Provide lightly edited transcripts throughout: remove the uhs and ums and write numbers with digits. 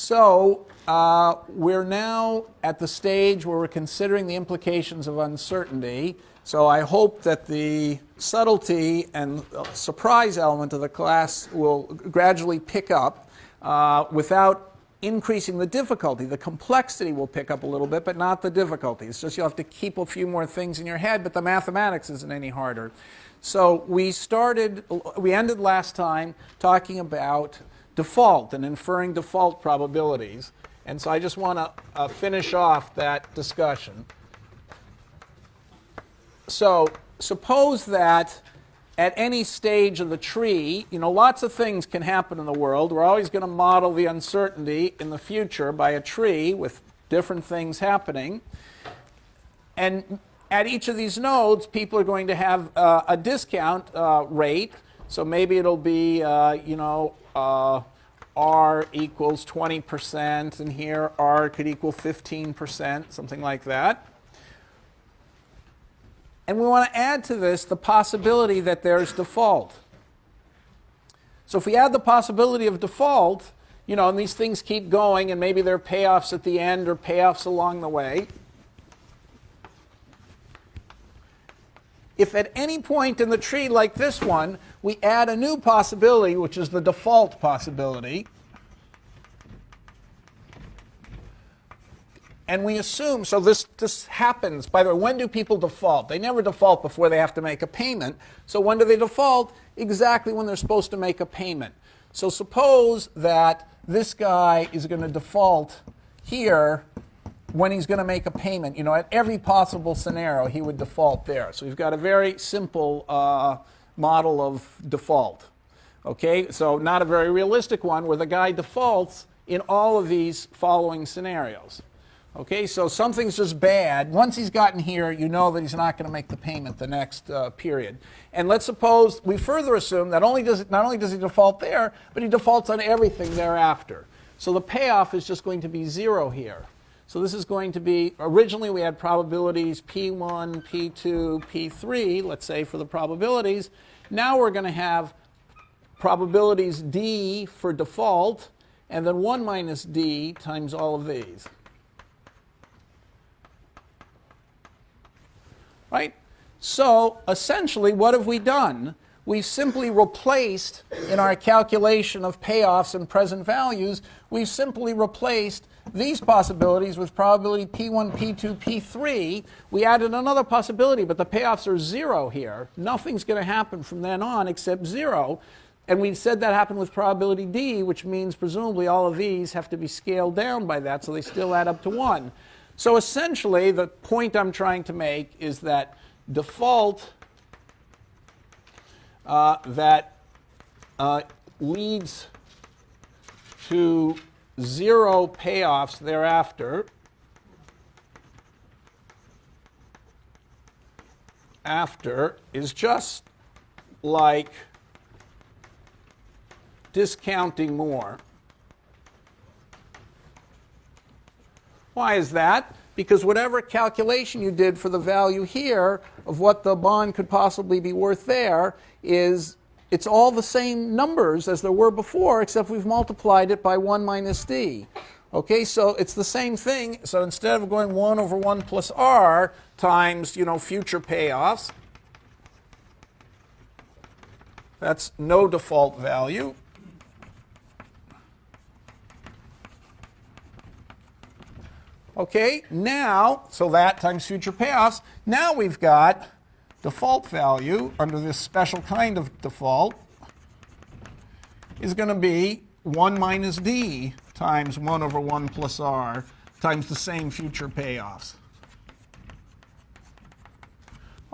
So we're now at the stage where we're considering the implications of uncertainty. So I hope that the subtlety and surprise element of the class will gradually pick up without increasing the difficulty. The complexity will pick up a little bit, but not the difficulty. It's just you'll have to keep a few more things in your head, but the mathematics isn't any harder. So we ended last time talking about default and inferring default probabilities. And so I just want to finish off that discussion. So suppose that at any stage of the tree, lots of things can happen in the world. We're always going to model the uncertainty in the future by a tree with different things happening. And at each of these nodes, people are going to have a discount rate. So maybe it'll be, R equals 20%, and here R could equal 15%, something like that. And we want to add to this the possibility that there's default. So if we add the possibility of default, and these things keep going, and maybe there are payoffs at the end or payoffs along the way. If at any point in the tree like this one, we add a new possibility, which is the default possibility, and we assume, so this happens, by the way, when do people default? They never default before they have to make a payment. So when do they default? Exactly when they're supposed to make a payment. So suppose that this guy is going to default here when he's going to make a payment. At every possible scenario, he would default there. So we've got a very simple model of default. Okay, so not a very realistic one where the guy defaults in all of these following scenarios. Okay, so something's just bad. Once he's gotten here, you know that he's not going to make the payment the next period. And let's suppose we further assume that not only does he default there, but he defaults on everything thereafter. So the payoff is just going to be 0 here. So this is going to be, originally we had probabilities P1, P2, P3, let's say for the probabilities. Now we're going to have probabilities D for default, and then 1 minus D times all of these. Right? So essentially, what have we done? We've simply replaced, in our calculation of payoffs and present values, we've simply replaced these possibilities with probability P1, P2, P3. We added another possibility, but the payoffs are 0 here. Nothing's going to happen from then on except 0. And we said that happened with probability D, which means presumably all of these have to be scaled down by that, so they still add up to 1. So essentially, the point I'm trying to make is that default that leads to 0 payoffs thereafter is just like discounting more. Why is that? Because whatever calculation you did for the value here of what the bond could possibly be worth there it's all the same numbers as there were before, except we've multiplied it by 1 minus D. Okay, so it's the same thing. So instead of going 1 over 1 plus R times, future payoffs, that's no default value. Okay, now, so that times future payoffs. Now we've got default value under this special kind of default is going to be 1 minus D times 1 over 1 plus R times the same future payoffs.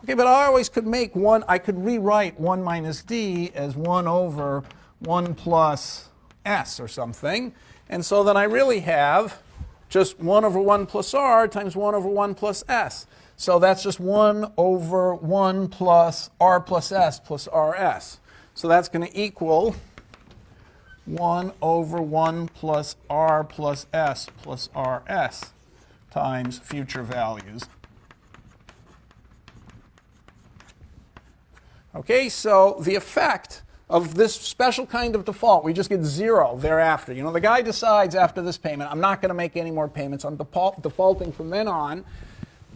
Okay, but I always could make I could rewrite 1 minus D as 1 over 1 plus S or something. And so then I really have just 1 over 1 plus R times 1 over 1 plus S. So that's just 1 over 1 plus R plus S plus RS. So that's going to equal 1 over 1 plus R plus S plus RS times future values. Okay, so the effect of this special kind of default. We just get 0 thereafter. You know, the guy decides after this payment, I'm not going to make any more payments. I'm defaulting from then on.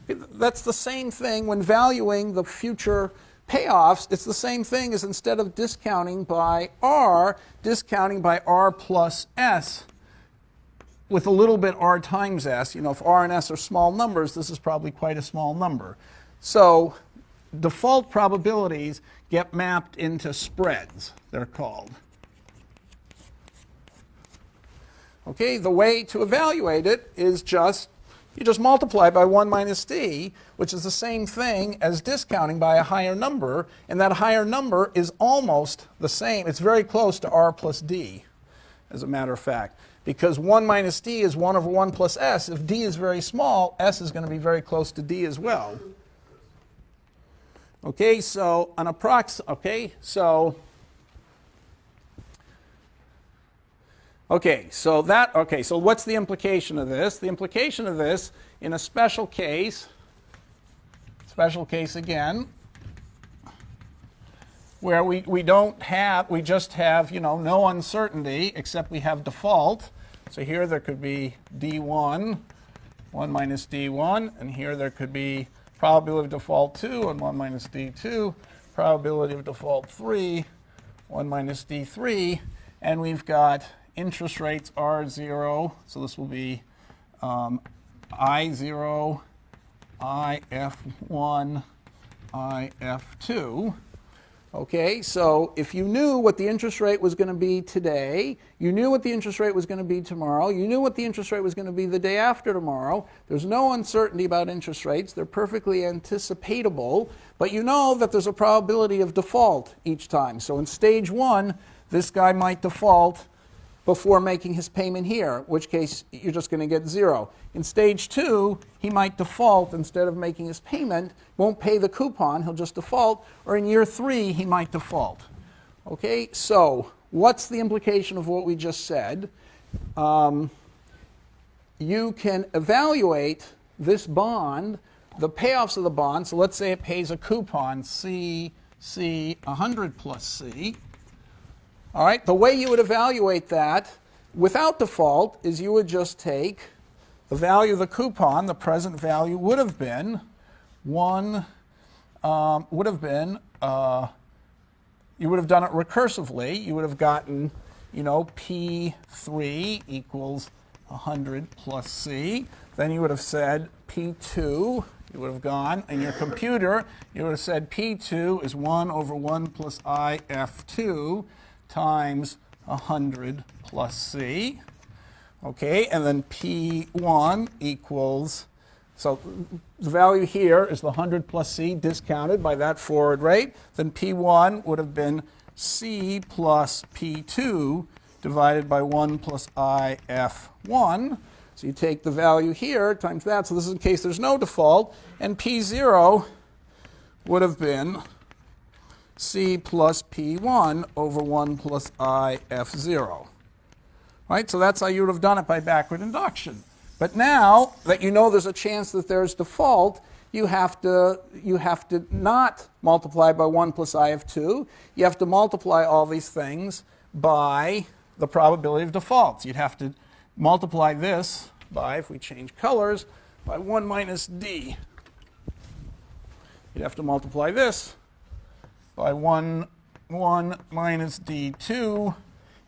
That's the same thing when valuing the future payoffs. It's the same thing as instead of discounting by R plus S with a little bit R times S. You know, if R and S are small numbers, this is probably quite a small number. So default probabilities get mapped into spreads, they're called. Okay, the way to evaluate it is you just multiply by 1 minus d, which is the same thing as discounting by a higher number, and that higher number is almost the same. It's very close to R plus d, as a matter of fact, because 1 minus d is 1 over 1 plus s. If d is very small, s is going to be very close to d as well. Okay, so an so what's the implication of this? The implication of this, in a special case again, where we just have, you know, no uncertainty except we have default. So here there could be d1, 1 minus d1, and here there could be probability of default 2 and 1 minus d2, probability of default 3, 1 minus d3, and we've got interest rates R0, so this will be I0, IF1, IF2. Okay, so if you knew what the interest rate was going to be today, you knew what the interest rate was going to be tomorrow, you knew what the interest rate was going to be the day after tomorrow, there's no uncertainty about interest rates, they're perfectly anticipatable, but you know that there's a probability of default each time. So in stage 1, this guy might default before making his payment here, in which case you're just going to get 0. In stage 2, he might default instead of making his payment, won't pay the coupon, he'll just default, or in year 3, he might default. Okay, so what's the implication of what we just said? You can evaluate this bond, the payoffs of the bond, so let's say it pays a coupon, C, 100 plus C. All right, the way you would evaluate that without default is you would just take the value of the coupon, the present value would have been you would have done it recursively. You would have gotten, you know, P3 equals 100 plus C. Then you would have said P2, you would have gone in your computer, you would have said P2 is 1 over 1 plus IF2 times 100 plus C. Okay, and then P1 equals, so the value here is the 100 plus C discounted by that forward rate. Then P1 would have been C plus P2 divided by 1 plus IF1. So you take the value here times that. So this is in case there's no default. And P0 would have been C plus P1 over 1 plus IF0. Right? So that's how you would have done it by backward induction. But now that you know there's a chance that there's default, you have to not multiply by 1 plus IF2. You have to multiply all these things by the probability of defaults. You'd have to multiply this by, if we change colors, by 1 minus D. You'd have to multiply this by 1 minus D2,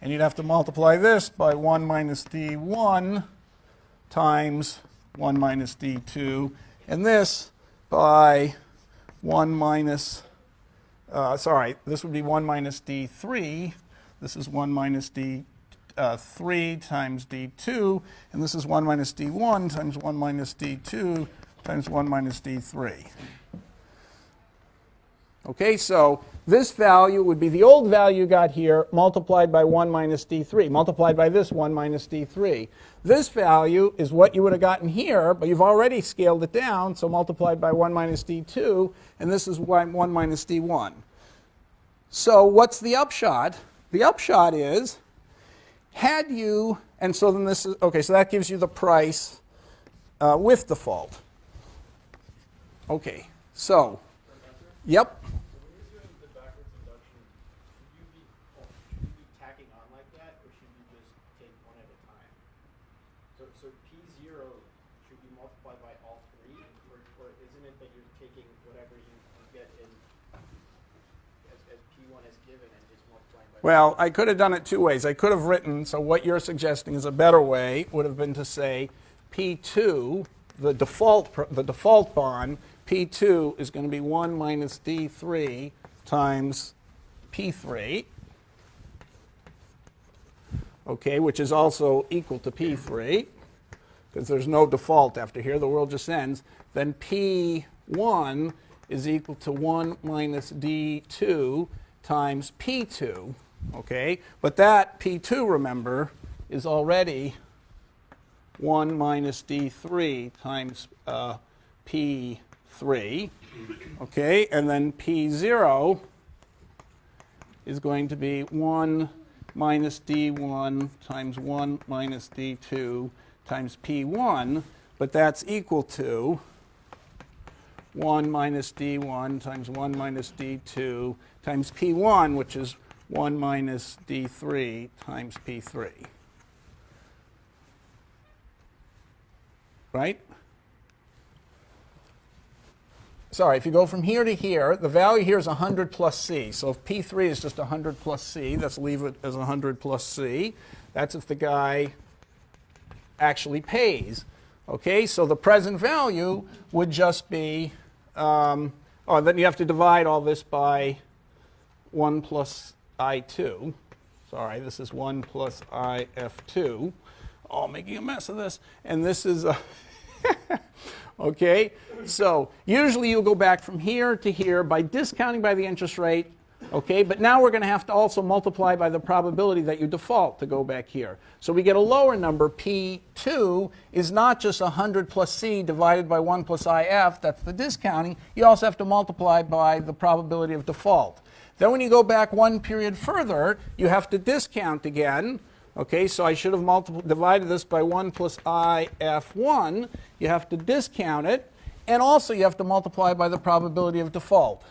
and you'd have to multiply this by 1 minus D1 times 1 minus D2, and this by 1 minus, this would be 1 minus D3, this is 1 minus D3 times D2, and this is 1 minus D1 times 1 minus D2 times 1 minus D3. Okay, so this value would be the old value you got here multiplied by 1 minus D3, multiplied by this 1 minus D3. This value is what you would have gotten here, but you've already scaled it down, so multiplied by 1 minus D2, and this is 1 minus D1. So what's the upshot? The upshot is, had you, and so then this is, okay, so that gives you the price with default. Okay, so, yep. So P0 should be multiplied by all three, or isn't it that you're taking whatever you get in as P1 is given and just multiplying by? Well, I could have done it two ways. I could have written, so what you're suggesting is a better way would have been to say P2, the default bond, P2 is going to be 1 minus D3 times P3, okay, which is also equal to P3, because there's no default after here. The world just ends. Then P1 is equal to 1 minus D2 times P2, okay? But that P2, remember, is already 1 minus D3 times P3, okay? And then P0 is going to be 1 minus D1 times 1 minus D2 times P1, but that's equal to 1 minus D1 times 1 minus D2 times P1, which is 1 minus D3 times P3. Right? Sorry, if you go from here to here, the value here is 100 plus C. So if P3 is just 100 plus C, let's leave it as 100 plus C. That's if the guy actually pays. Okay, so the present value would just be, then you have to divide all this by 1 plus I2. Sorry, this is 1 plus IF2. Oh, making a mess of this. And this is okay, so usually you'll go back from here to here by discounting by the interest rate, okay, but now we're going to have to also multiply by the probability that you default to go back here. So we get a lower number. P2 is not just 100 plus C divided by 1 plus IF, that's the discounting. You also have to multiply by the probability of default. Then when you go back one period further, you have to discount again. Okay, so I should have divided this by 1 plus IF1. You have to discount it, and also you have to multiply by the probability of default.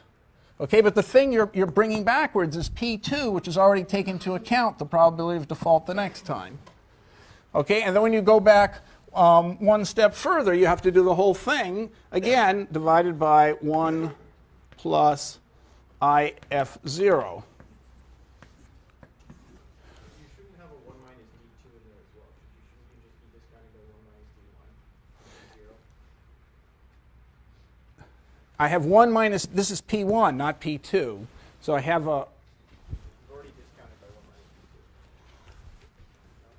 Okay, but the thing you're bringing backwards is P2, which is already taken into account the probability of default the next time. Okay, and then when you go back one step further, you have to do the whole thing, again, divided by 1 plus IF0. I have 1 minus, this is P1, not P2. So I have a... Already discounted by 1 minus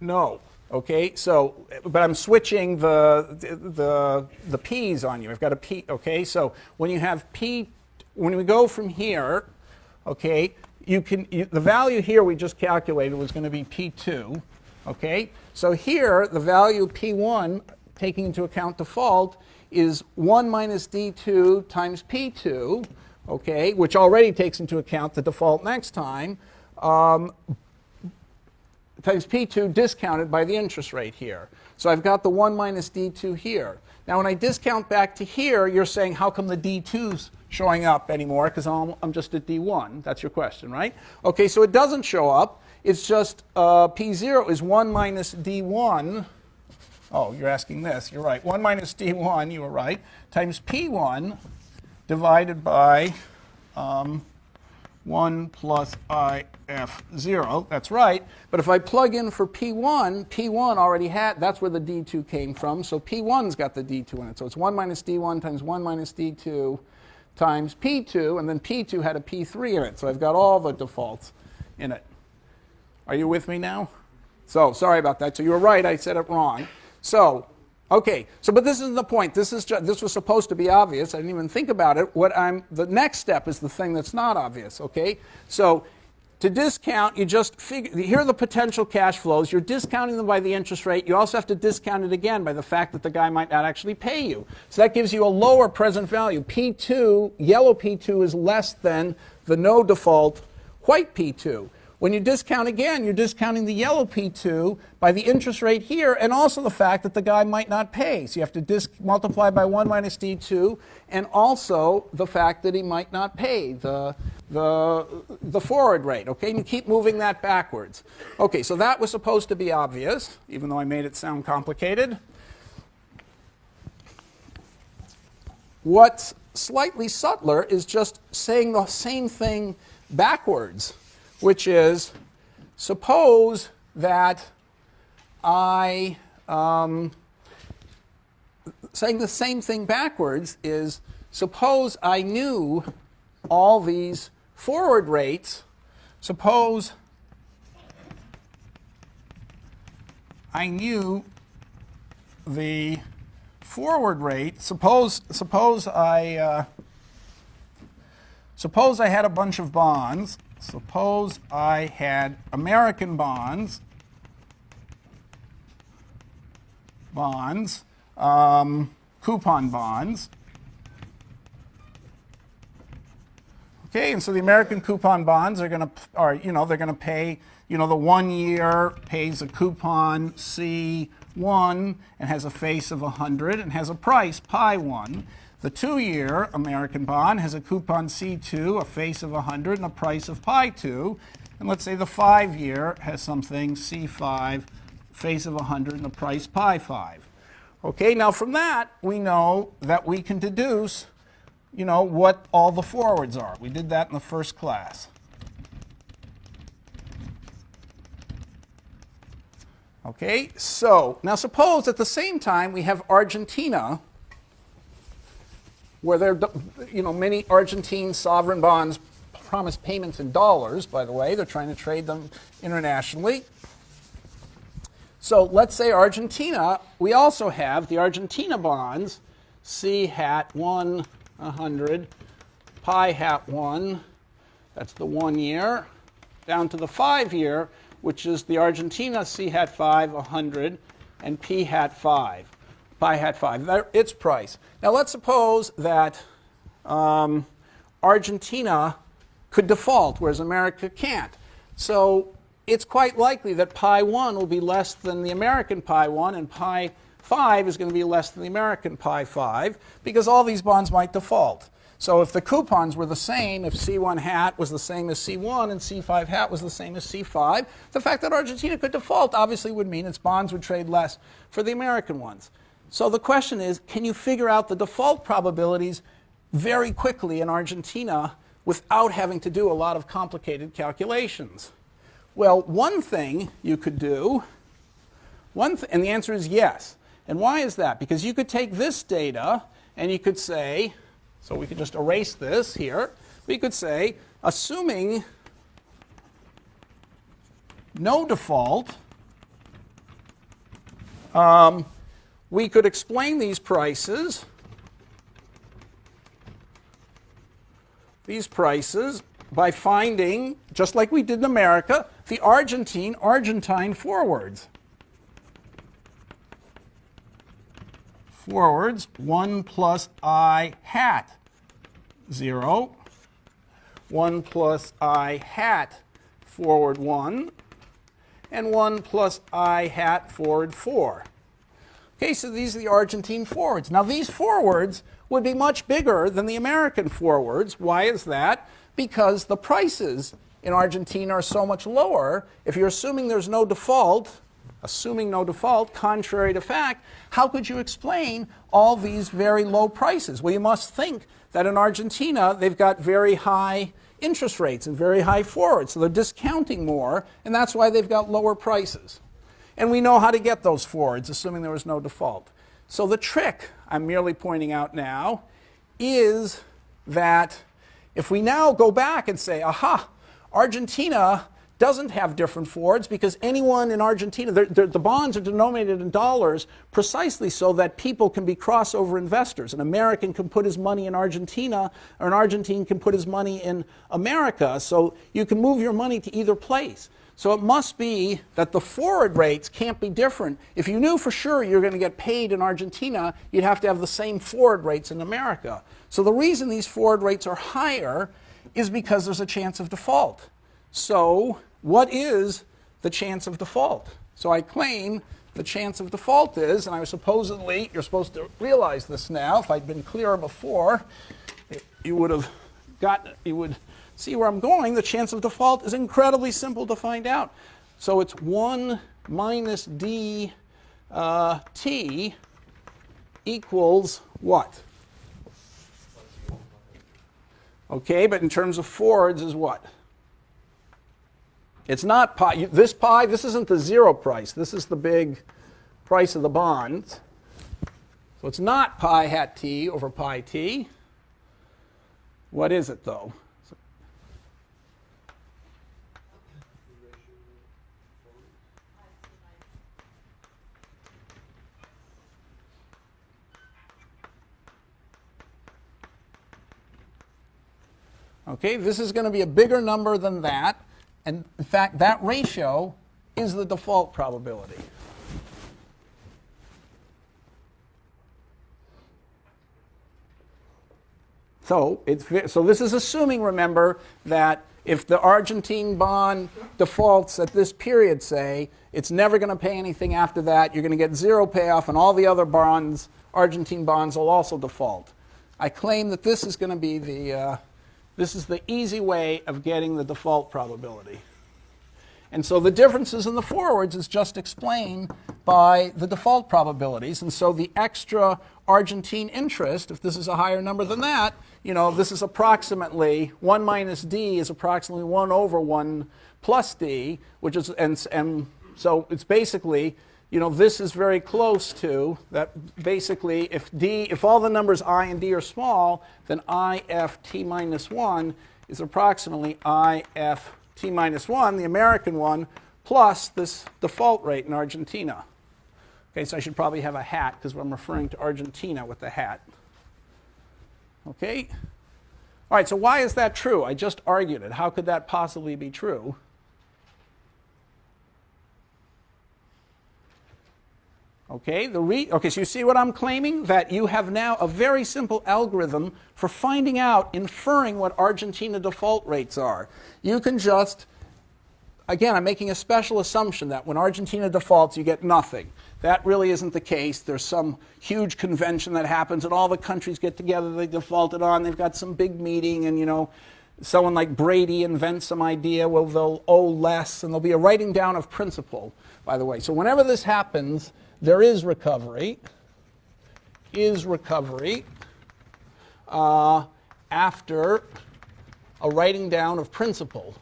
P2. No. Okay, so, but I'm switching the P's on you. I've got a P, okay? So when you have P, when we go from here, okay, the value here we just calculated was going to be P2, okay? So here, the value P1, taking into account default, is 1 minus D2 times P2, okay, which already takes into account the default next time, times P2 discounted by the interest rate here. So I've got the 1 minus D2 here. Now when I discount back to here, you're saying, how come the D2's showing up anymore? Because I'm just at D1. That's your question, right? Okay, so it doesn't show up. It's just P0 is 1 minus D1. Oh, you're asking this. You're right. 1 minus D1, you were right, times P1 divided by 1 plus IF0. That's right. But if I plug in for P1, P1 already had, that's where the D2 came from. So P1's got the D2 in it. So it's 1 minus D1 times 1 minus D2 times P2. And then P2 had a P3 in it. So I've got all the defaults in it. Are you with me now? So sorry about that. So you were right. I said it wrong. So, okay, so but this isn't the point. This was supposed to be obvious. I didn't even think about it. The next step is the thing that's not obvious, okay? So to discount, you just figure, here are the potential cash flows. You're discounting them by the interest rate. You also have to discount it again by the fact that the guy might not actually pay you. So that gives you a lower present value. P2, yellow P2 is less than the no default white P2. When you discount again, you're discounting the yellow P2 by the interest rate here and also the fact that the guy might not pay. So you have to multiply by 1 minus D2 and also the fact that he might not pay, the the forward rate, okay? And you keep moving that backwards. Okay, so that was supposed to be obvious, even though I made it sound complicated. What's slightly subtler is just saying the same thing backwards, which is, suppose that saying the same thing backwards is, suppose I knew all these forward rates. Suppose I knew the forward rate. Suppose I had a bunch of bonds. Suppose I had American bonds, coupon bonds. Okay, and so the American coupon bonds are going to, they're going to pay, the 1 year pays a coupon C1 and has a face of 100 and has a price pi 1. The 2-year American bond has a coupon C2, a face of 100 and a price of pi 2. And let's say the 5-year has something C5, face of 100 and a price pi 5. Okay, now from that we know that we can deduce what all the forwards are. We did that in the first class. Okay, so now suppose at the same time we have Argentina, where there, many Argentine sovereign bonds promise payments in dollars, by the way. They're trying to trade them internationally. So let's say Argentina, we also have the Argentina bonds, C hat 1, 100, pi hat 1, that's the 1 year, down to the 5-year, which is the Argentina C hat 5, 100, and P hat 5, pi hat 5, its price. Now let's suppose that Argentina could default, whereas America can't. So it's quite likely that pi 1 will be less than the American pi 1, and pi 5 is going to be less than the American pi 5, because all these bonds might default. So if the coupons were the same, if C1 hat was the same as C1 and C5 hat was the same as C5, the fact that Argentina could default obviously would mean its bonds would trade less for the American ones. So the question is, can you figure out the default probabilities very quickly in Argentina without having to do a lot of complicated calculations? Well, one thing you could do, and the answer is yes. And why is that? Because you could take this data and you could say, so we could just erase this here, we could say, assuming no default, we could explain these prices by finding, just like we did in America, the Argentine forwards. Forwards, 1 plus I hat 0, 1 plus I hat forward 1, and 1 plus I hat forward 4. Okay, so these are the Argentine forwards. Now these forwards would be much bigger than the American forwards. Why is that? Because the prices in Argentina are so much lower. If you're assuming there's no default, contrary to fact, how could you explain all these very low prices? Well, you must think that in Argentina, they've got very high interest rates and very high forwards, so they're discounting more, and that's why they've got lower prices. And we know how to get those forwards, assuming there was no default. So the trick I'm merely pointing out now is that if we now go back and say, aha, Argentina doesn't have different forwards because anyone in Argentina, the bonds are denominated in dollars precisely so that people can be crossover investors. An American can put his money in Argentina, or an Argentine can put his money in America, so you can move your money to either place. So it must be that the forward rates can't be different. If you knew for sure you're going to get paid in Argentina, you'd have to have the same forward rates in America. So the reason these forward rates are higher is because there's a chance of default. So what is the chance of default? So I claim the chance of default is, and I was supposedly, you're supposed to realize this now, if I'd been clearer before, you would see where I'm going? The chance of default is incredibly simple to find out. So it's 1 minus d t equals what? Okay, but in terms of forwards is what? It's not pi. This pi, this isn't the zero price. This is the big price of the bonds. So it's not pi hat t over pi t. What is it, though? Okay, this is going to be a bigger number than that. And in fact, that ratio is the default probability. So this is assuming, remember, that if the Argentine bond defaults at this period, say, it's never going to pay anything after that. You're going to get zero payoff, and all the other bonds, Argentine bonds, will also default. I claim that this is going to be this is the easy way of getting the default probability. And so the differences in the forwards is just explained by the default probabilities. And so the extra Argentine interest, if this is a higher number than that, this is approximately 1 minus d is approximately 1 over 1 plus d, which is, and so it's basically, this is very close to that. Basically, if all the numbers I and d are small, then if t minus 1 is approximately if t minus 1, the American one, plus this default rate in Argentina. Okay, so I should probably have a hat because I'm referring to Argentina with the hat. Okay? All right, so why is that true? I just argued it. How could that possibly be true? Okay, so you see what I'm claiming? That you have now a very simple algorithm for finding out, inferring what Argentina default rates are. You can just, again, I'm making a special assumption that when Argentina defaults, you get nothing. That really isn't the case. There's some huge convention that happens, and all the countries get together they defaulted on. They've got some big meeting, and, someone like Brady invents some idea, well, they'll owe less, and there'll be a writing down of principle, by the way. So whenever this happens, there is recovery, after a writing down of principal.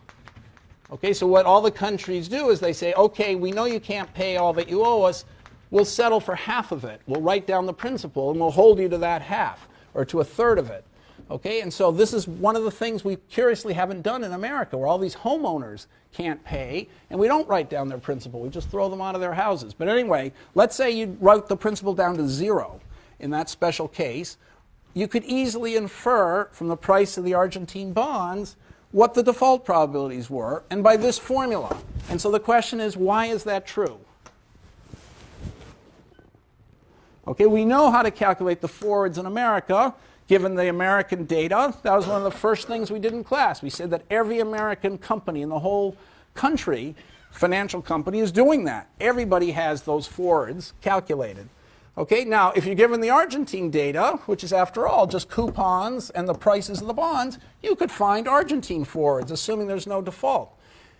Okay, so what all the countries do is they say, okay, we know you can't pay all that you owe us. We'll settle for half of it. We'll write down the principal, and we'll hold you to that half, or to a third of it. Okay, and so this is one of the things we curiously haven't done in America, where all these homeowners can't pay, and we don't write down their principal. We just throw them out of their houses. But anyway, let's say you wrote the principal down to 0 in that special case. You could easily infer from the price of the Argentine bonds what the default probabilities were, and by this formula. And so the question is, why is that true? Okay, we know how to calculate the forwards in America. Given the American data, that was one of the first things we did in class. We said that every American company in the whole country, financial company, is doing that. Everybody has those forwards calculated. Okay, now if you're given the Argentine data, which is after all just coupons and the prices of the bonds, you could find Argentine forwards, assuming there's no default.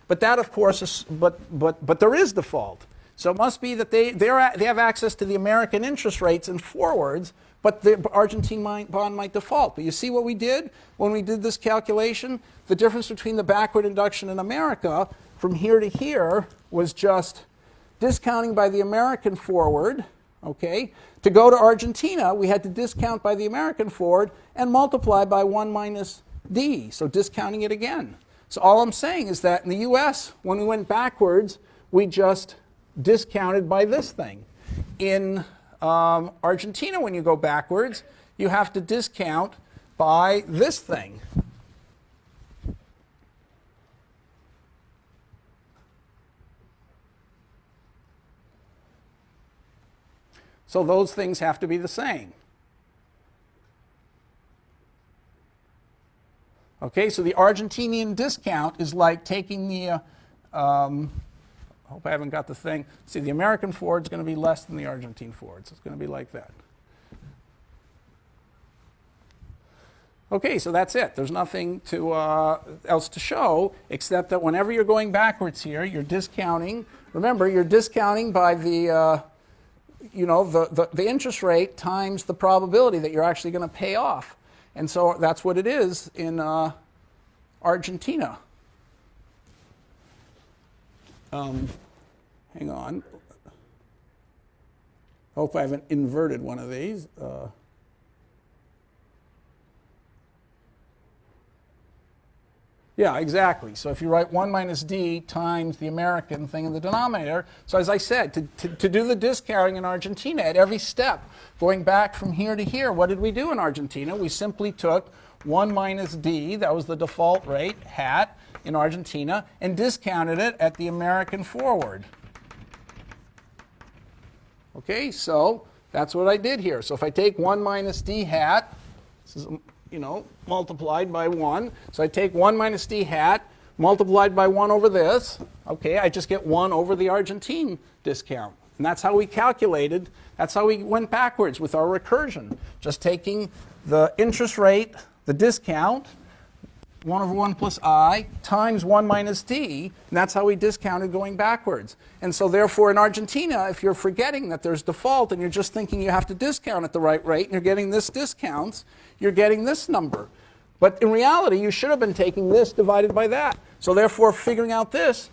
But that, of course, is, but there is default. So it must be that they have access to the American interest rates and forwards, but the Argentine bond might default. But you see what we did when we did this calculation? The difference between the backward induction in America from here to here was just discounting by the American forward. Okay? To go to Argentina, we had to discount by the American forward and multiply by 1 minus d, so discounting it again. So all I'm saying is that in the US, when we went backwards, we just discounted by this thing. In Argentina, when you go backwards, you have to discount by this thing. So those things have to be the same. Okay, so the Argentinian discount is like taking the, I hope I haven't got the thing. See, the American forward is going to be less than the Argentine forward, so it's going to be like that. Okay, so that's it. There's nothing to, else to show except that whenever you're going backwards here, you're discounting. Remember, you're discounting by the, the interest rate times the probability that you're actually going to pay off. And so that's what it is in Argentina. Hang on. Hope I haven't inverted one of these. Yeah, exactly. So if you write 1 minus d times the American thing in the denominator, so as I said, to do the discounting in Argentina at every step, going back from here to here, what did we do in Argentina? We simply took 1 minus d, that was the default rate, hat, in Argentina, and discounted it at the American forward. Okay, so that's what I did here. So if I take 1 minus d hat, this is, multiplied by 1. So I take 1 minus d hat, multiplied by 1 over this. Okay, I just get 1 over the Argentine discount. And that's how we calculated, that's how we went backwards with our recursion. Just taking the interest rate, the discount, 1 over 1 plus I, times 1 minus d, and that's how we discounted going backwards. And so therefore in Argentina, if you're forgetting that there's default and you're just thinking you have to discount at the right rate and you're getting this discounts, you're getting this number. But in reality, you should have been taking this divided by that. So therefore figuring out this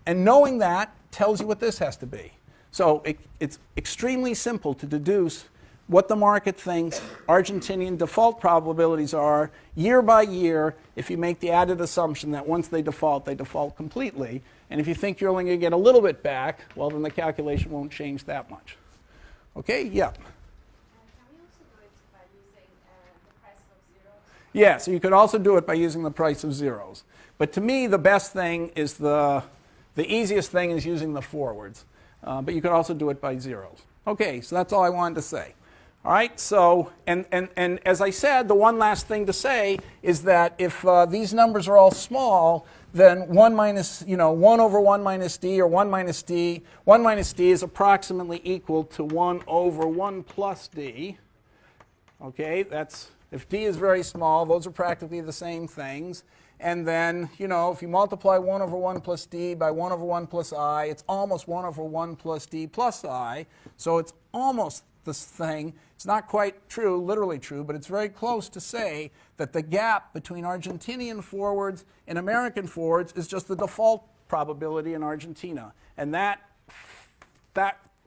and knowing that tells you what this has to be. So it's extremely simple to deduce what the market thinks Argentinian default probabilities are year by year if you make the added assumption that once they default completely. And if you think you're only going to get a little bit back, well, then the calculation won't change that much. Okay? Yeah. Can we also do it by using the price of zeros? Yeah, so you could also do it by using the price of zeros. But to me, the best thing is the easiest thing is using the forwards. But you could also do it by zeros. Okay, so that's all I wanted to say. All right, so, and as I said, the one last thing to say is that if these numbers are all small, then 1 over 1 minus d or 1 minus d is approximately equal to 1 over 1 plus d. Okay, that's, if d is very small, those are practically the same things. And then, if you multiply 1 over 1 plus d by 1 over 1 plus I, it's almost 1 over 1 plus d plus I. So it's almost this thing. It's not quite true, literally true, but it's very close to say that the gap between Argentinian forwards and American forwards is just the default probability in Argentina. And that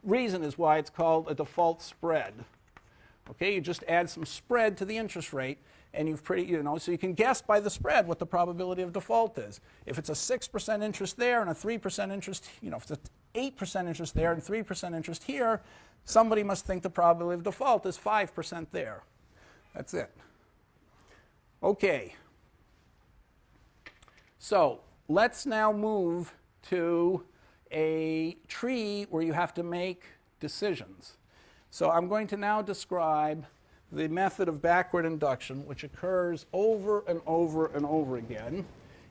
reason is why it's called a default spread. Okay, you just add some spread to the interest rate, and you've so you can guess by the spread what the probability of default is. If it's a 6% interest there and a 3% interest, if it's an 8% interest there and 3% interest here, somebody must think the probability of default is 5% there. That's it. Okay. So let's now move to a tree where you have to make decisions. So I'm going to now describe the method of backward induction, which occurs over and over and over again.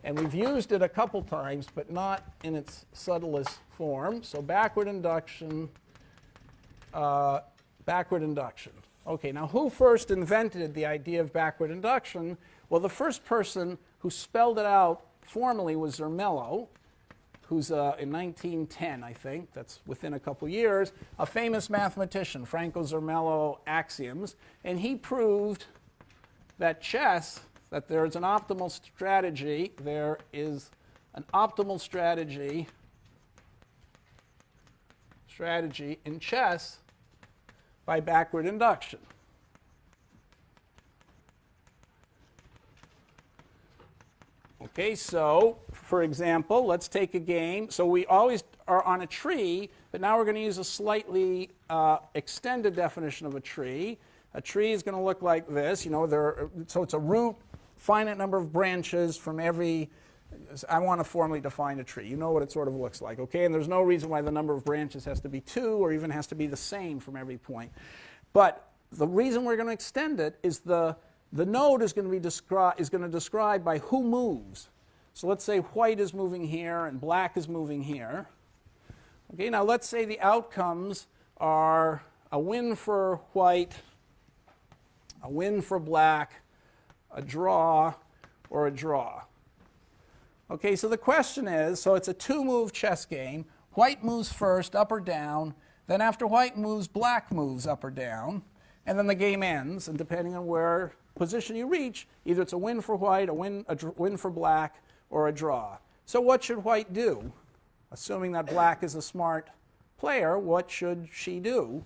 And we've used it a couple times, but not in its subtlest form. So backward induction, backward induction. Okay, now who first invented the idea of backward induction? Well, the first person who spelled it out formally was Zermelo, who's in 1910, I think, that's within a couple years, a famous mathematician, Franco Zermelo axioms, and he proved that that there is an optimal strategy, in chess by backward induction. Okay, so for example, let's take a game. So we always are on a tree, but now we're going to use a slightly extended definition of a tree. A tree is going to look like this. So it's a root, finite number of branches from every. I want to formally define a tree. You know what it sort of looks like, okay? And there's no reason why the number of branches has to be 2 or even has to be the same from every point. But the reason we're going to extend it is the node is going to describe by who moves. So let's say white is moving here and black is moving here. Okay, now let's say the outcomes are a win for white, a win for black, a draw, or a draw. Okay, so the question is, so it's a two-move chess game. White moves first, up or down. Then after white moves, black moves up or down. And then the game ends, and depending on where position you reach, either it's a win for white, a win for black, or a draw. So what should white do? Assuming that black is a smart player, what should she do?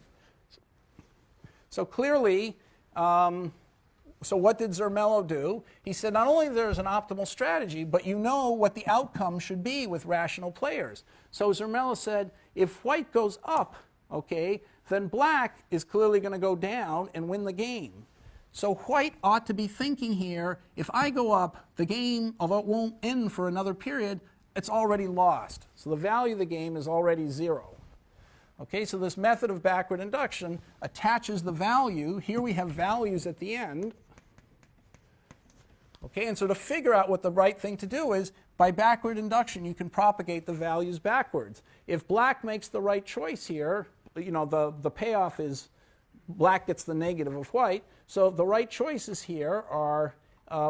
So clearly, so what did Zermelo do? He said not only there's an optimal strategy, but you know what the outcome should be with rational players. So Zermelo said, if white goes up, okay, then black is clearly going to go down and win the game. So white ought to be thinking here, if I go up, the game, although it won't end for another period, it's already lost. So the value of the game is already 0. Okay, so this method of backward induction attaches the value. Here we have values at the end. Okay, and so to figure out what the right thing to do is, by backward induction, you can propagate the values backwards. If black makes the right choice here, you know, the payoff is black gets the negative of white. So the right choices here are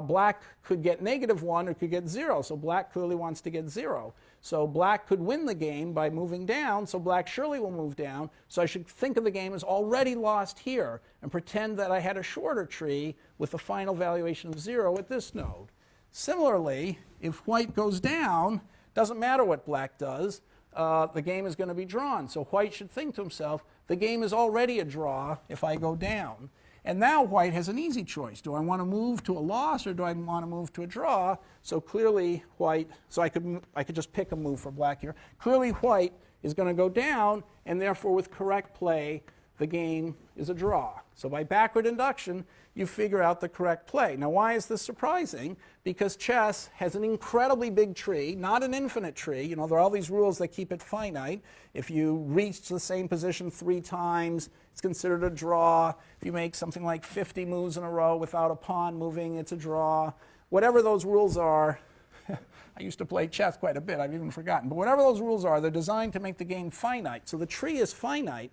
black could get -1 or could get 0. So black clearly wants to get 0. So black could win the game by moving down, so black surely will move down. So I should think of the game as already lost here and pretend that I had a shorter tree with a final valuation of 0 at this node. Similarly, if white goes down, doesn't matter what black does, the game is going to be drawn. So white should think to himself, the game is already a draw if I go down. And now white has an easy choice. Do I want to move to a loss or do I want to move to a draw? So clearly white, so I could just pick a move for black here. Clearly white is going to go down, and therefore with correct play, the game is a draw. So by backward induction, you figure out the correct play. Now why is this surprising? Because chess has an incredibly big tree, not an infinite tree. You know, there are all these rules that keep it finite. If you reach the same position 3 times, it's considered a draw. If you make something like 50 moves in a row without a pawn moving, it's a draw. Whatever those rules are, I used to play chess quite a bit, I've even forgotten. But whatever those rules are, they're designed to make the game finite. So the tree is finite,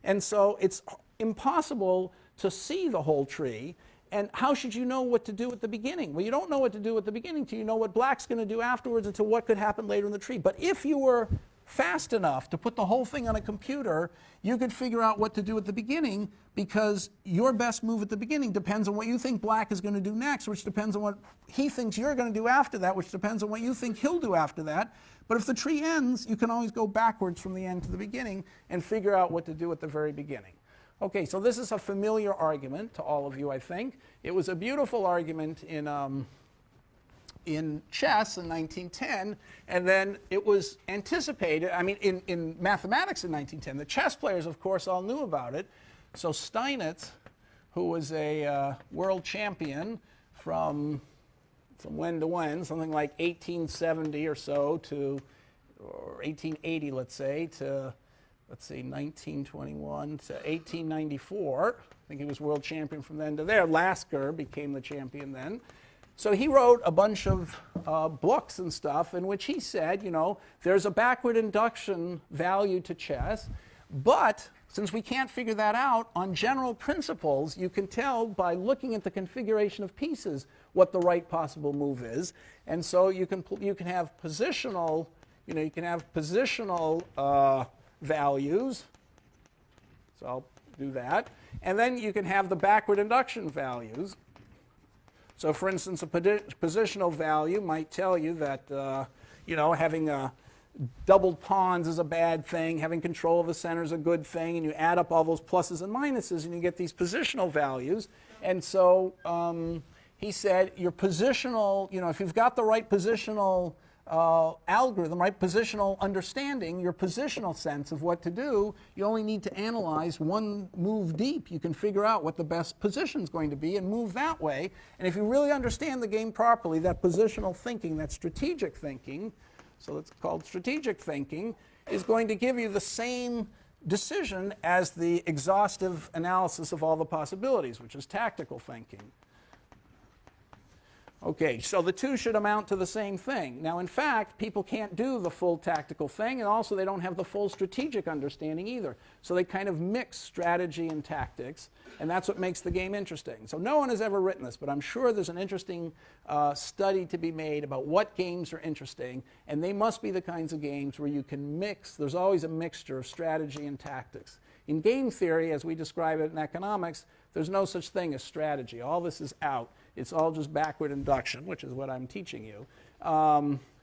and so it's impossible to see the whole tree. And how should you know what to do at the beginning? Well, you don't know what to do at the beginning till you know what black's going to do afterwards, until what could happen later in the tree. But if you were fast enough to put the whole thing on a computer, you could figure out what to do at the beginning, because your best move at the beginning depends on what you think black is going to do next, which depends on what he thinks you're going to do after that, which depends on what you think he'll do after that. But if the tree ends, you can always go backwards from the end to the beginning and figure out what to do at the very beginning. Okay, so this is a familiar argument to all of you, I think. It was a beautiful argument in chess in 1910, and then it was anticipated, I mean, in mathematics in 1910. The chess players, of course, all knew about it. So Steinitz, who was a world champion from when to when, something like 1870 or so to, or 1880, let's say, to, let's see, 1921 to 1894. I think he was world champion from then to there. Lasker became the champion then. So he wrote a bunch of books and stuff in which he said, you know, there's a backward induction value to chess, but since we can't figure that out, on general principles, you can tell by looking at the configuration of pieces what the right possible move is. And so you can have positional, you know, you can have positional values. So I'll do that. And then you can have the backward induction values. So for instance, a positional value might tell you that, you know, having doubled pawns is a bad thing, having control of the center is a good thing, and you add up all those pluses and minuses and you get these positional values. And so he said your positional, you know, if you've got the right positional algorithm, right positional understanding, your positional sense of what to do, you only need to analyze one move deep. You can figure out what the best position is going to be and move that way. And if you really understand the game properly, that positional thinking, that strategic thinking, so it's called strategic thinking, is going to give you the same decision as the exhaustive analysis of all the possibilities, which is tactical thinking. Okay, so the two should amount to the same thing. Now, in fact, people can't do the full tactical thing, and also they don't have the full strategic understanding either. So they kind of mix strategy and tactics, and that's what makes the game interesting. So no one has ever written this, but I'm sure there's an interesting study to be made about what games are interesting, and they must be the kinds of games where you can mix. There's always a mixture of strategy and tactics. In game theory, as we describe it in economics, there's no such thing as strategy. All this is out. It's all just backward induction, which is what I'm teaching you.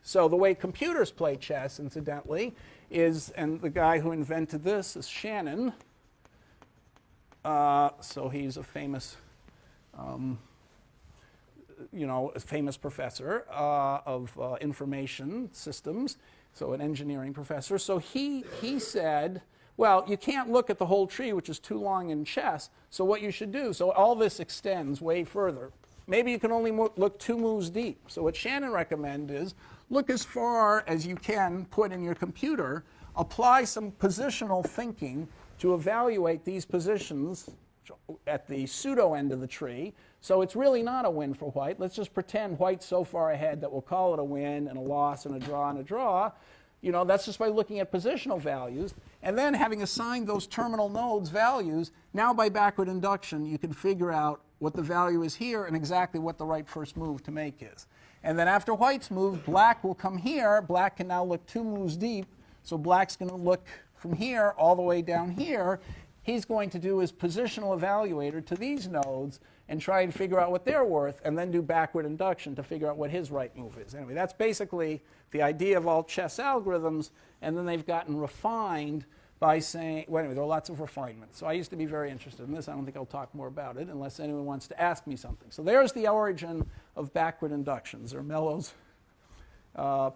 So the way computers play chess, incidentally, is, and the guy who invented this is Shannon. So he's a famous, a famous professor of information systems, so an engineering professor. So he said, well, you can't look at the whole tree, which is too long in chess, so what you should do, so all this extends way further. Maybe you can only look 2 moves deep. So what Shannon recommends is look as far as you can put in your computer, apply some positional thinking to evaluate these positions at the pseudo end of the tree. So it's really not a win for white. Let's just pretend white's so far ahead that we'll call it a win and a loss and a draw and a draw. That's just by looking at positional values. And then having assigned those terminal nodes values, now by backward induction, you can figure out what the value is here and exactly what the right first move to make is. And then after white's move, black will come here. Black can now look 2 moves deep. So black's going to look from here all the way down here. He's going to do his positional evaluator to these nodes and try and figure out what they're worth, and then do backward induction to figure out what his right move is. Anyway, that's basically the idea of all chess algorithms, and then they've gotten refined by saying, well, anyway, there are lots of refinements. So I used to be very interested in this. I don't think I'll talk more about it unless anyone wants to ask me something. So there's the origin of backward induction. Zermelo's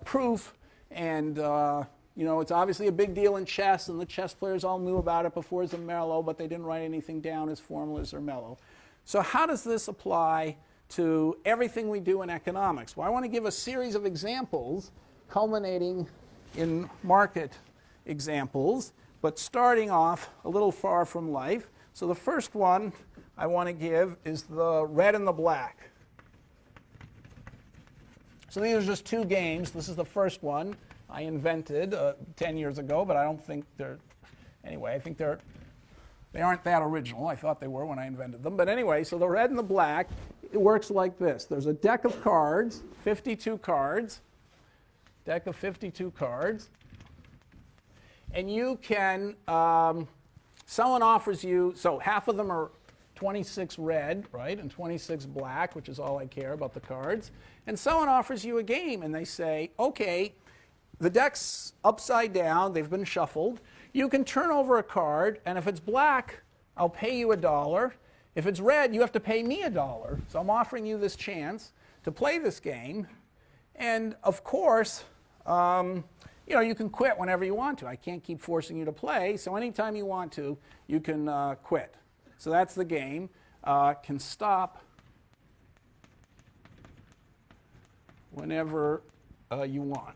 proof, and it's obviously a big deal in chess, and the chess players all knew about it before Zermelo, but they didn't write anything down as formal as Zermelo. So how does this apply to everything we do in economics? Well, I want to give a series of examples culminating in market examples, but starting off a little far from life. So the first one I want to give is the red and the black. So these are just 2 games. This is the first one I invented 10 years ago, but I don't think they're, anyway, I think they aren't that original. I thought they were when I invented them. But anyway, so the red and the black, it works like this. There's a deck of cards, 52 cards, deck of 52 cards. And you can, someone offers you, so half of them are 26 red, right, and 26 black, which is all I care about the cards. And someone offers you a game, and they say, okay, the deck's upside down, they've been shuffled. You can turn over a card, and if it's black, I'll pay you $1. If it's red, you have to pay me $1. So I'm offering you this chance to play this game. And of course, you can quit whenever you want to. I can't keep forcing you to play, so anytime you want to, you can quit. So that's the game. Can stop whenever you want.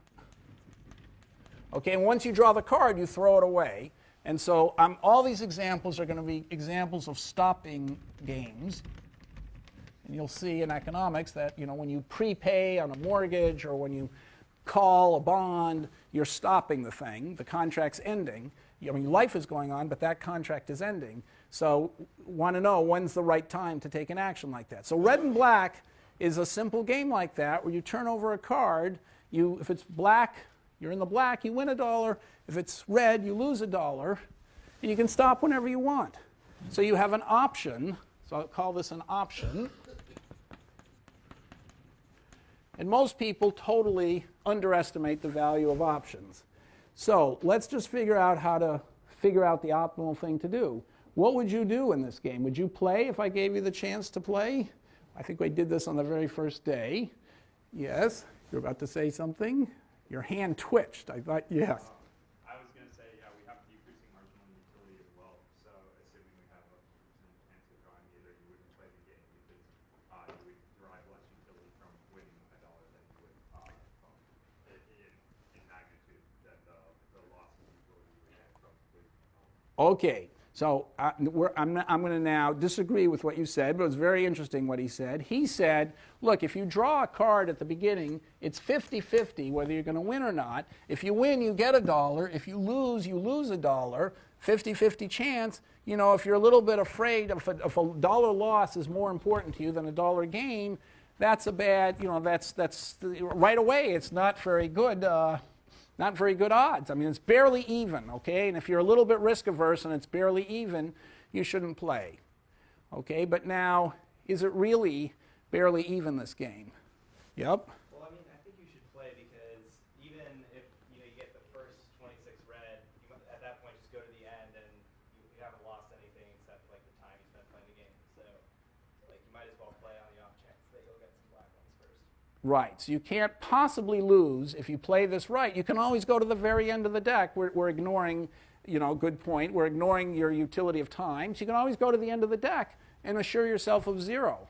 Okay, and once you draw the card, you throw it away. And so all these examples are going to be examples of stopping games. And you'll see in economics that when you prepay on a mortgage or when you call a bond, you're stopping the thing. The contract's ending. Life is going on, but that contract is ending. So want to know when's the right time to take an action like that. So red and black is a simple game like that where you turn over a card. If it's black, you're in the black, you win $1. If it's red, you lose $1. And you can stop whenever you want. So you have an option. So I'll call this an option. And most people totally underestimate the value of options. So let's just figure out how to figure out the optimal thing to do. What would you do in this game? Would you play if I gave you the chance to play? I think we did this on the very first day. Yes, you're about to say something? Your hand twitched. I thought, yes. I was going to say, yeah, we have decreasing marginal utility as well. So assuming we have a chance of drawing either, you wouldn't play the game because you would derive less utility from winning $1 than you would from in magnitude that the loss of utility you would get from winning $1. Okay, So I'm going to now disagree with what you said, but it was very interesting what he said. He said, look, if you draw a card at the beginning, it's 50-50 whether you're going to win or not. If you win, you get $1. If you lose $1. 50-50 chance. You know, if you're a little bit afraid if a dollar loss is more important to you than a dollar gain, that's a bad, you know, that's right away, it's not very good. Not very good odds. I mean, it's barely even, okay? And if you're a little bit risk averse and it's barely even, you shouldn't play, okay? But now, is it really barely even, this game? Yep. Well, I mean, I think you should play because even if you get the first 26 red, you might, at that point just go to the end and you haven't lost anything except like the time you spent playing the game. So, like, you might as well play on the off chance that you'll get some black ones first. Right, so you can't possibly lose if you play this right. You can always go to the very end of the deck. We're ignoring, you know, good point. We're ignoring your utility of time. So you can always go to the end of the deck and assure yourself of 0.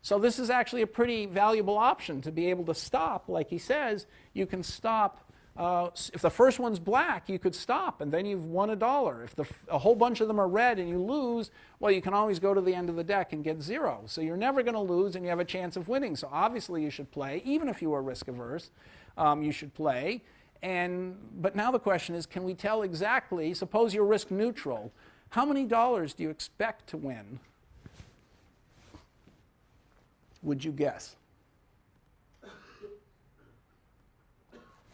So this is actually a pretty valuable option to be able to stop. Like he says, you can stop. If the first one's black, you could stop, and then you've won $1. If a whole bunch of them are red and you lose, well, you can always go to the end of the deck and get 0. So you're never going to lose, and you have a chance of winning. So obviously you should play, even if you are risk averse. You should play. But now the question is, can we tell exactly? Suppose you're risk neutral. How many dollars do you expect to win? Would you guess?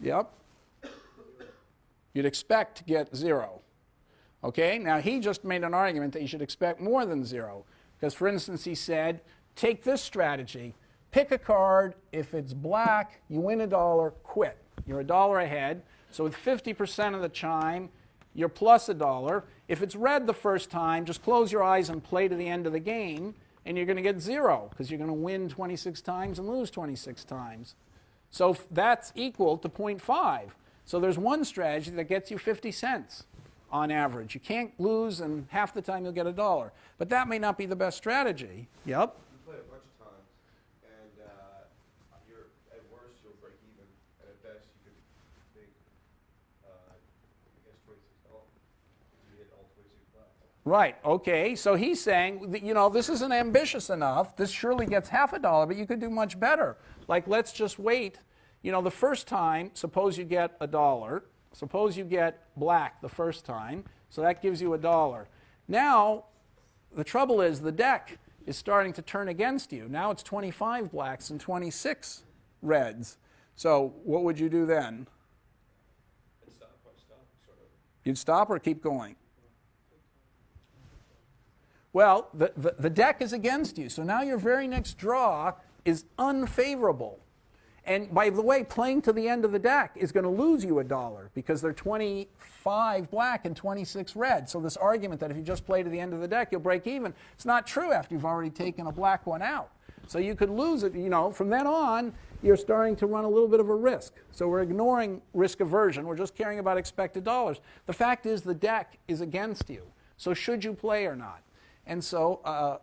Yep. You'd expect to get 0. Okay, now he just made an argument that you should expect more than 0. Because, for instance, he said, take this strategy. Pick a card. If it's black, you win $1, quit. You're $1 ahead. So with 50% of the time, you're plus $1. If it's red the first time, just close your eyes and play to the end of the game, and you're going to get 0, because you're going to win 26 times and lose 26 times. So that's equal to 0.5. So there's one strategy that gets you 50 cents on average. You can't lose, and half the time you'll get $1. But that may not be the best strategy. Yep. You play a bunch of times, and you're at worst you'll break even, and at best you could make, I guess, $26. You hit all 26 black. Right. Okay. So he's saying, that, you know, this isn't ambitious enough. This surely gets half $1, but you could do much better. Like, let's just wait. You know, the first time, suppose you get $1. Suppose you get black the first time. So that gives you $1. Now, the trouble is the deck is starting to turn against you. Now it's 25 blacks and 26 reds. So what would you do then? Stop, sort of. You'd stop or keep going? Well, the deck is against you. So now your very next draw is unfavorable. And by the way, playing to the end of the deck is going to lose you $1 because they're 25 black and 26 red. So this argument that if you just play to the end of the deck, you'll break even, it's not true after you've already taken a black one out. So you could lose it, you know, from then on, you're starting to run a little bit of a risk. So we're ignoring risk aversion. We're just caring about expected dollars. The fact is the deck is against you. So should you play or not? And so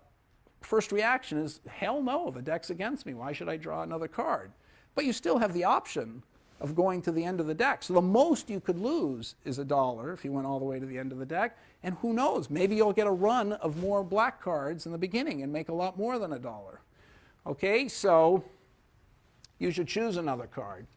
first reaction is, hell no, the deck's against me. Why should I draw another card? But you still have the option of going to the end of the deck. So the most you could lose is $1 if you went all the way to the end of the deck. And who knows, maybe you'll get a run of more black cards in the beginning and make a lot more than $1. Okay, so you should choose another card.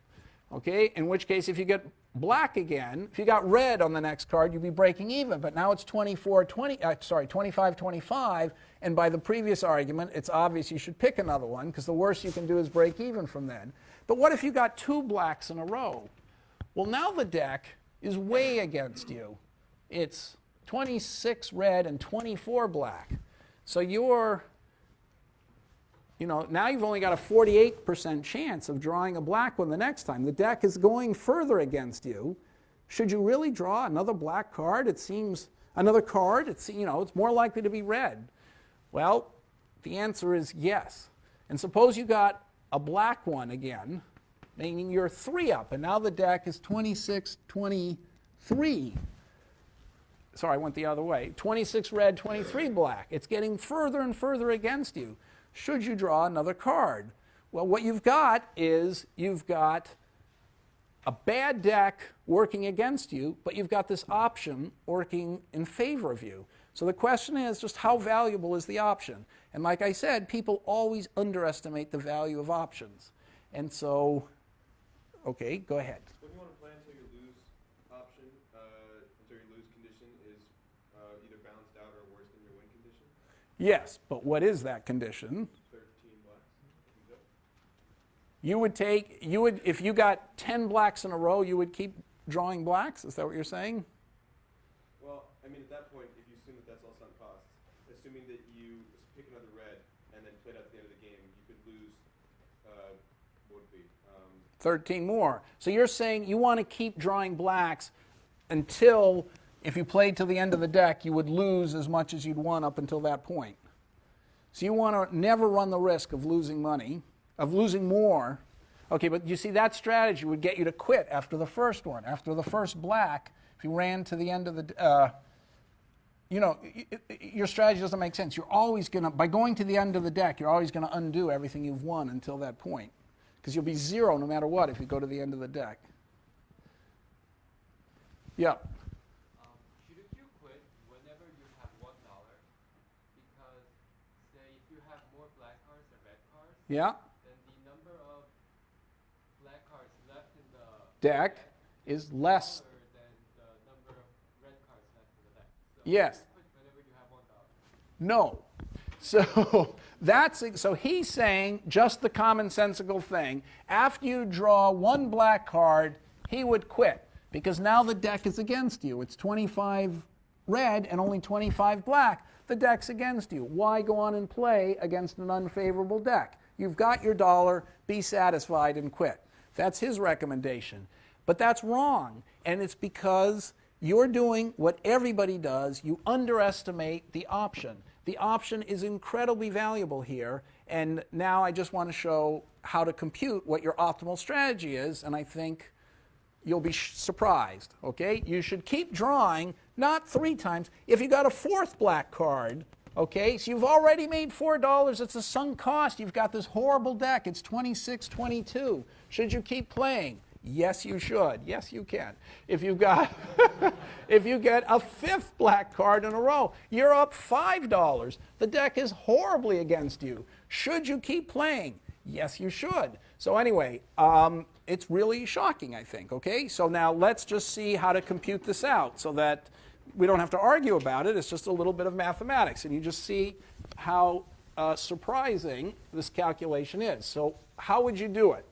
Okay, in which case if you get black again, if you got red on the next card, you'd be breaking even. But now it's 25-25, and by the previous argument, it's obvious you should pick another one, because the worst you can do is break even from then. But what if you got 2 blacks in a row? Well, now the deck is way against you. It's 26 red and 24 black. So you're, you know, now you've only got a 48% chance of drawing a black one the next time. The deck is going further against you. Should you really draw another black card? It seems, another card, it's, you know, it's more likely to be red. Well, the answer is yes. And suppose you got a black one again, meaning you're 3 up, and now the deck is 26-23. Sorry, I went the other way. 26 red, 23 black. It's getting further and further against you. Should you draw another card? Well, what you've got is you've got a bad deck working against you, but you've got this option working in favor of you. So the question is just how valuable is the option? And like I said, people always underestimate the value of options. And so, okay, go ahead. Don't you want to plan until your lose option, until your lose condition is either balanced out or worse than your win condition? Yes, but what is that condition? 13 blacks. You would if you got 10 blacks in a row, you would keep drawing blacks? Is that what you're saying? Well, I mean, at that point, if you assume that that's all sunk costs, assuming that you pick another red and then play it out at the end of the game, you could lose, what would it be? 13 more. So you're saying you want to keep drawing blacks until, if you played to the end of the deck, you would lose as much as you'd won up until that point. So you want to never run the risk of losing money, of losing more. Okay, but you see, that strategy would get you to quit after the first one. After the first black, if you ran to the end of the, your strategy doesn't make sense. You're always going to, by going to the end of the deck, you're always going to undo everything you've won until that point. Because you'll be zero no matter what if you go to the end of the deck. Yeah. Shouldn't you quit whenever you have $1? Because, say, if you have more black cards than red cards, Yeah. then the number of black cards left in the Deck is less. smaller than the number of red cards left in the deck. So Yes. you quit whenever you have $1. No. So he's saying just the commonsensical thing. After you draw one black card, he would quit because now the deck is against you. It's 25 red and only 25 black. The deck's against you. Why go on and play against an unfavorable deck? You've got your dollar, be satisfied and quit. That's his recommendation. But that's wrong, and it's because you're doing what everybody does. You underestimate the option. The option is incredibly valuable here, and now I just want to show how to compute what your optimal strategy is, and I think you'll be surprised, okay? You should keep drawing, not 3 times. If you got a 4th black card, okay, so you've already made $4. It's a sunk cost. You've got this horrible deck. It's 26-22. Should you keep playing? Yes, you should. Yes, you can. If you've got, if you get a 5th black card in a row, you're up $5. The deck is horribly against you. Should you keep playing? Yes, you should. So anyway, it's really shocking, I think, okay? So now let's just see how to compute this out so that we don't have to argue about it. It's just a little bit of mathematics, and you just see how surprising this calculation is. So how would you do it?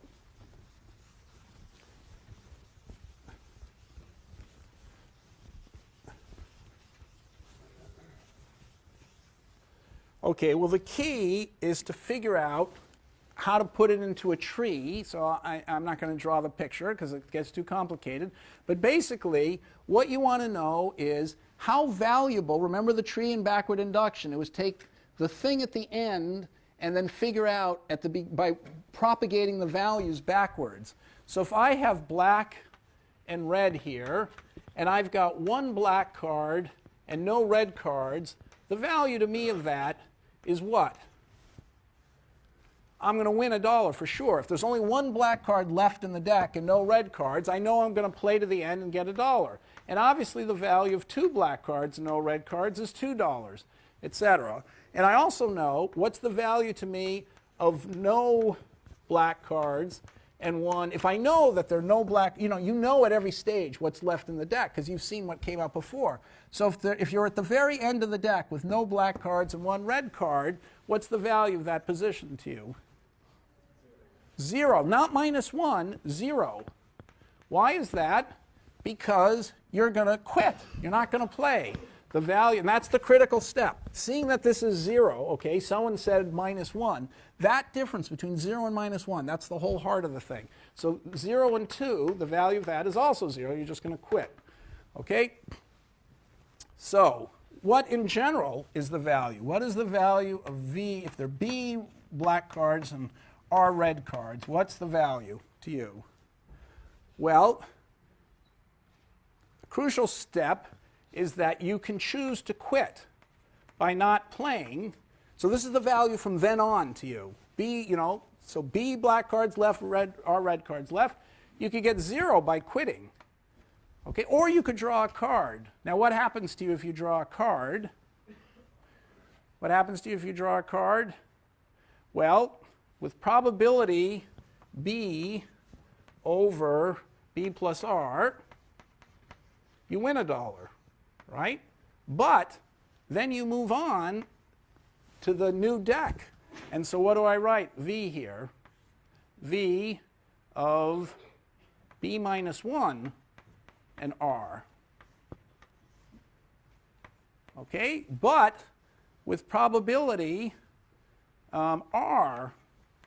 Okay, well, the key is to figure out how to put it into a tree. So I'm not going to draw the picture because it gets too complicated. But basically, what you want to know is how valuable, remember the tree in backward induction, it was take the thing at the end and then figure out by propagating the values backwards. So if I have black and red here, and I've got 1 black card and no red cards, the value to me of that is what? I'm going to win $1 for sure. If there's only 1 black card left in the deck and no red cards, I know I'm going to play to the end and get $1. And obviously the value of 2 black cards and no red cards is $2, etc. And I also know what's the value to me of no black cards and 1. If I know that there are no black, you know at every stage what's left in the deck because you've seen what came out before. So if you're at the very end of the deck with no black cards and 1 red card, what's the value of that position to you? 0. Not -1, 0. Why is that? Because you're going to quit. You're not going to play. The value, and that's the critical step. Seeing that this is 0, okay, someone said -1, that difference between 0 and -1, that's the whole heart of the thing. So 0 and 2, the value of that is also 0. You're just going to quit. Okay? So what in general is the value? What is the value of V if there be black cards and R red cards? What's the value to you? Well, the crucial step is that you can choose to quit by not playing. So this is the value from then on to you. So B black cards left, R red cards left. You could get 0 by quitting. Okay, or you could draw a card. Now, what happens to you if you draw a card? What happens to you if you draw a card? Well, with probability B over B plus R, you win $1, right? But then you move on to the new deck. And so what do I write? V here. V of B minus 1 and R. Okay? But with probability R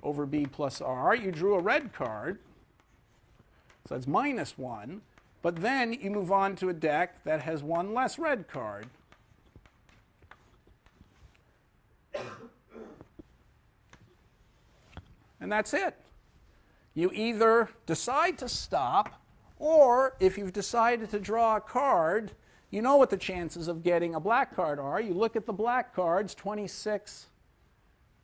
over B plus R, you drew a red card. So that's minus 1. But then you move on to a deck that has one less red card. And that's it. You either decide to stop, or if you've decided to draw a card, you know what the chances of getting a black card are. You look at the black cards, 26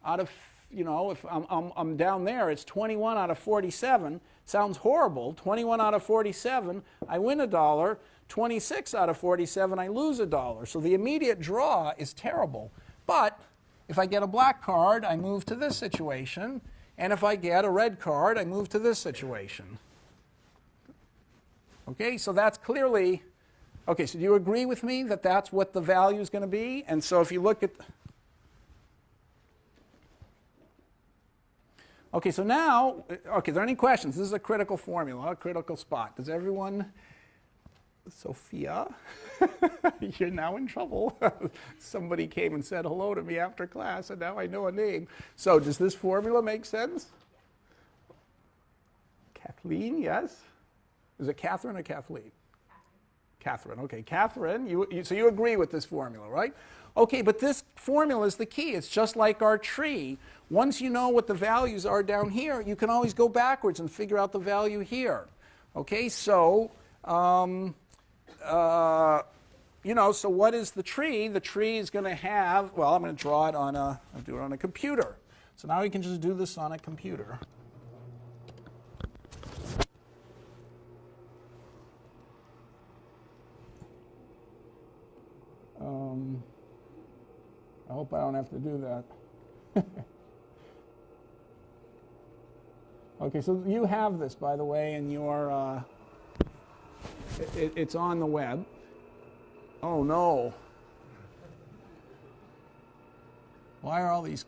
out of, if I'm down there, it's 21 out of 47. Sounds horrible. 21 out of 47, I win $1. 26 out of 47, I lose $1. So the immediate draw is terrible. But if I get a black card, I move to this situation. And if I get a red card, I move to this situation. Okay, so that's clearly, okay, so do you agree with me that that's what the value is going to be? And so if you look at, okay, so now, okay, are there any questions? This is a critical formula, a critical spot. Does everyone, Sophia, you're now in trouble. Somebody came and said hello to me after class, and now I know a name. So does this formula make sense? Kathleen, yes? Is it Catherine or Kathleen? Catherine, okay. Catherine, so you agree with this formula, right? Okay, but this formula is the key. It's just like our tree. Once you know what the values are down here, you can always go backwards and figure out the value here. Okay, so so what is the tree? The tree is going to have, well, I'm going to draw it on I'll do it on a computer. So now we can just do this on a computer. I hope I don't have to do that. Okay, so you have this, by the way, in your, it's on the web. Oh, no. Why are all these,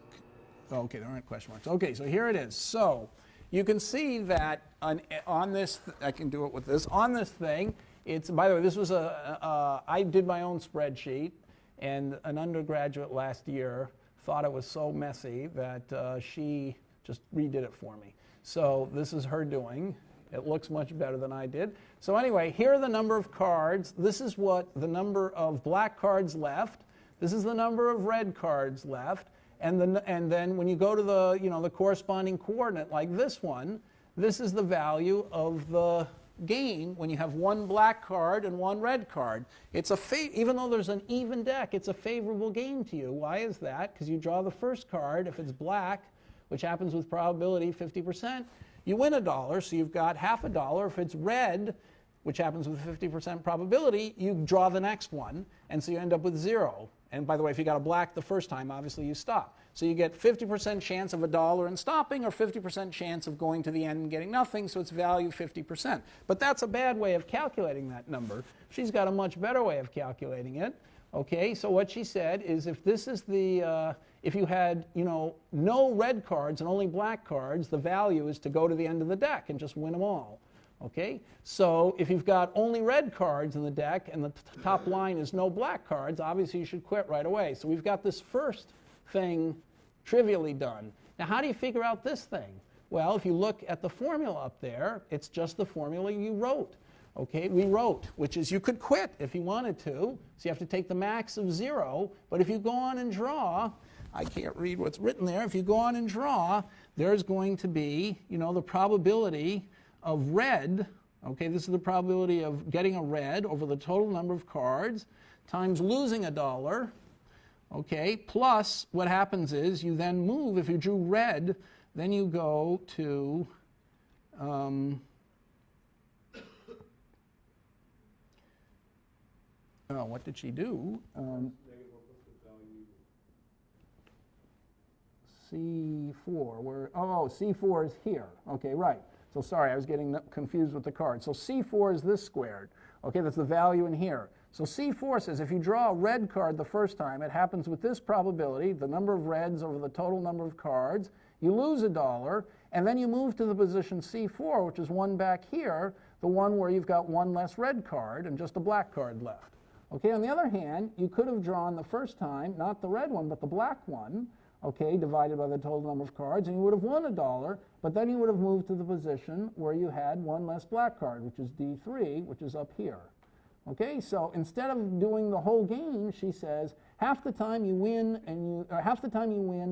okay, there aren't question marks. Okay, so here it is. So you can see that on this, I can do it with this, on this thing, it's, by the way, this was I did my own spreadsheet, and an undergraduate last year thought it was so messy that she just redid it for me. So this is her doing. It looks much better than I did. So anyway, here are the number of cards. This is what the number of black cards left. This is the number of red cards left. And then when you go to the, the corresponding coordinate, like this one, this is the value of the game when you have one black card and one red card. It's even though there's an even deck, it's a favorable game to you. Why is that? Because you draw the first card. If it's black, which happens with probability 50%, you win $1, so you've got half $1. If it's red, which happens with 50% probability, you draw the next one, and so you end up with 0. And by the way, if you got a black the first time, obviously you stop. So you get 50% chance of $1 and stopping, or 50% chance of going to the end and getting nothing, so it's value 50%. But that's a bad way of calculating that number. She's got a much better way of calculating it. Okay, so what she said is if this is the, if you had, no red cards and only black cards, the value is to go to the end of the deck and just win them all. Okay, so if you've got only red cards in the deck and the top line is no black cards, obviously you should quit right away. So we've got this first thing trivially done. Now how do you figure out this thing? Well, if you look at the formula up there, it's just the formula you wrote. Okay, we wrote, which is you could quit if you wanted to. So you have to take the max of 0. But if you go on and draw, I can't read what's written there. If you go on and draw, there's going to be, the probability of red. Okay, this is the probability of getting a red over the total number of cards times losing $1. Okay, plus what happens is you then move. If you drew red, then you go to what did she do? C4, where, oh, C4 is here. Okay, right. So sorry, I was getting confused with the card. So C4 is this squared. Okay, that's the value in here. So C4 says if you draw a red card the first time, it happens with this probability, the number of reds over the total number of cards. You lose $1, and then you move to the position C4, which is one back here, the one where you've got one less red card and just a black card left. Okay, on the other hand, you could have drawn the first time, not the red one, but the black one, okay, divided by the total number of cards, and you would have won $1, but then you would have moved to the position where you had one less black card, which is D3, which is up here. Okay, so instead of doing the whole game, she says, half the time you win,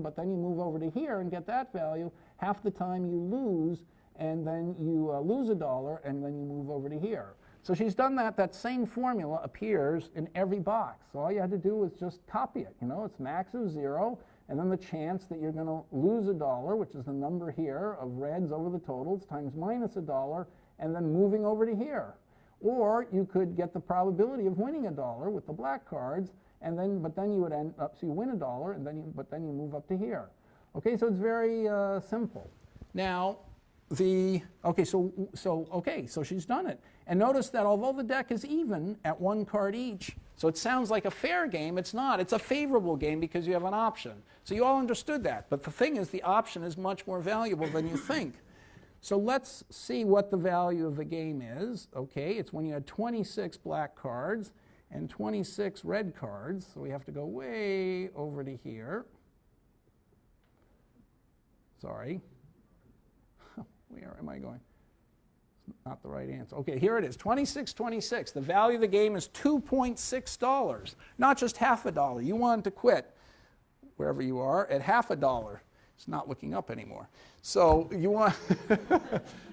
but then you move over to here and get that value. Half the time you lose, and then you lose $1, and then you move over to here. So she's done that. That same formula appears in every box. So all you had to do was just copy it. You know, it's max of 0, and then the chance that you're going to lose $1, which is the number here of reds over the totals, times minus $1, and then moving over to here. Or you could get the probability of winning $1 with the black cards, and then but then you would end up, so you win $1, and then you move up to here. Okay, so it's very simple. Now, so she's done it. And notice that although the deck is even at one card each, so it sounds like a fair game, it's not. It's a favorable game because you have an option. So you all understood that. But the thing is, the option is much more valuable than you think. So let's see what the value of the game is. Okay, it's when you had 26 black cards and 26 red cards. So we have to go way over to here. Sorry. Where am I going? It's not the right answer. Okay, here it is, 26.26. The value of the game is $2.6, not just half $1. You wanted to quit, wherever you are, at half $1. It's not looking up anymore. So you want,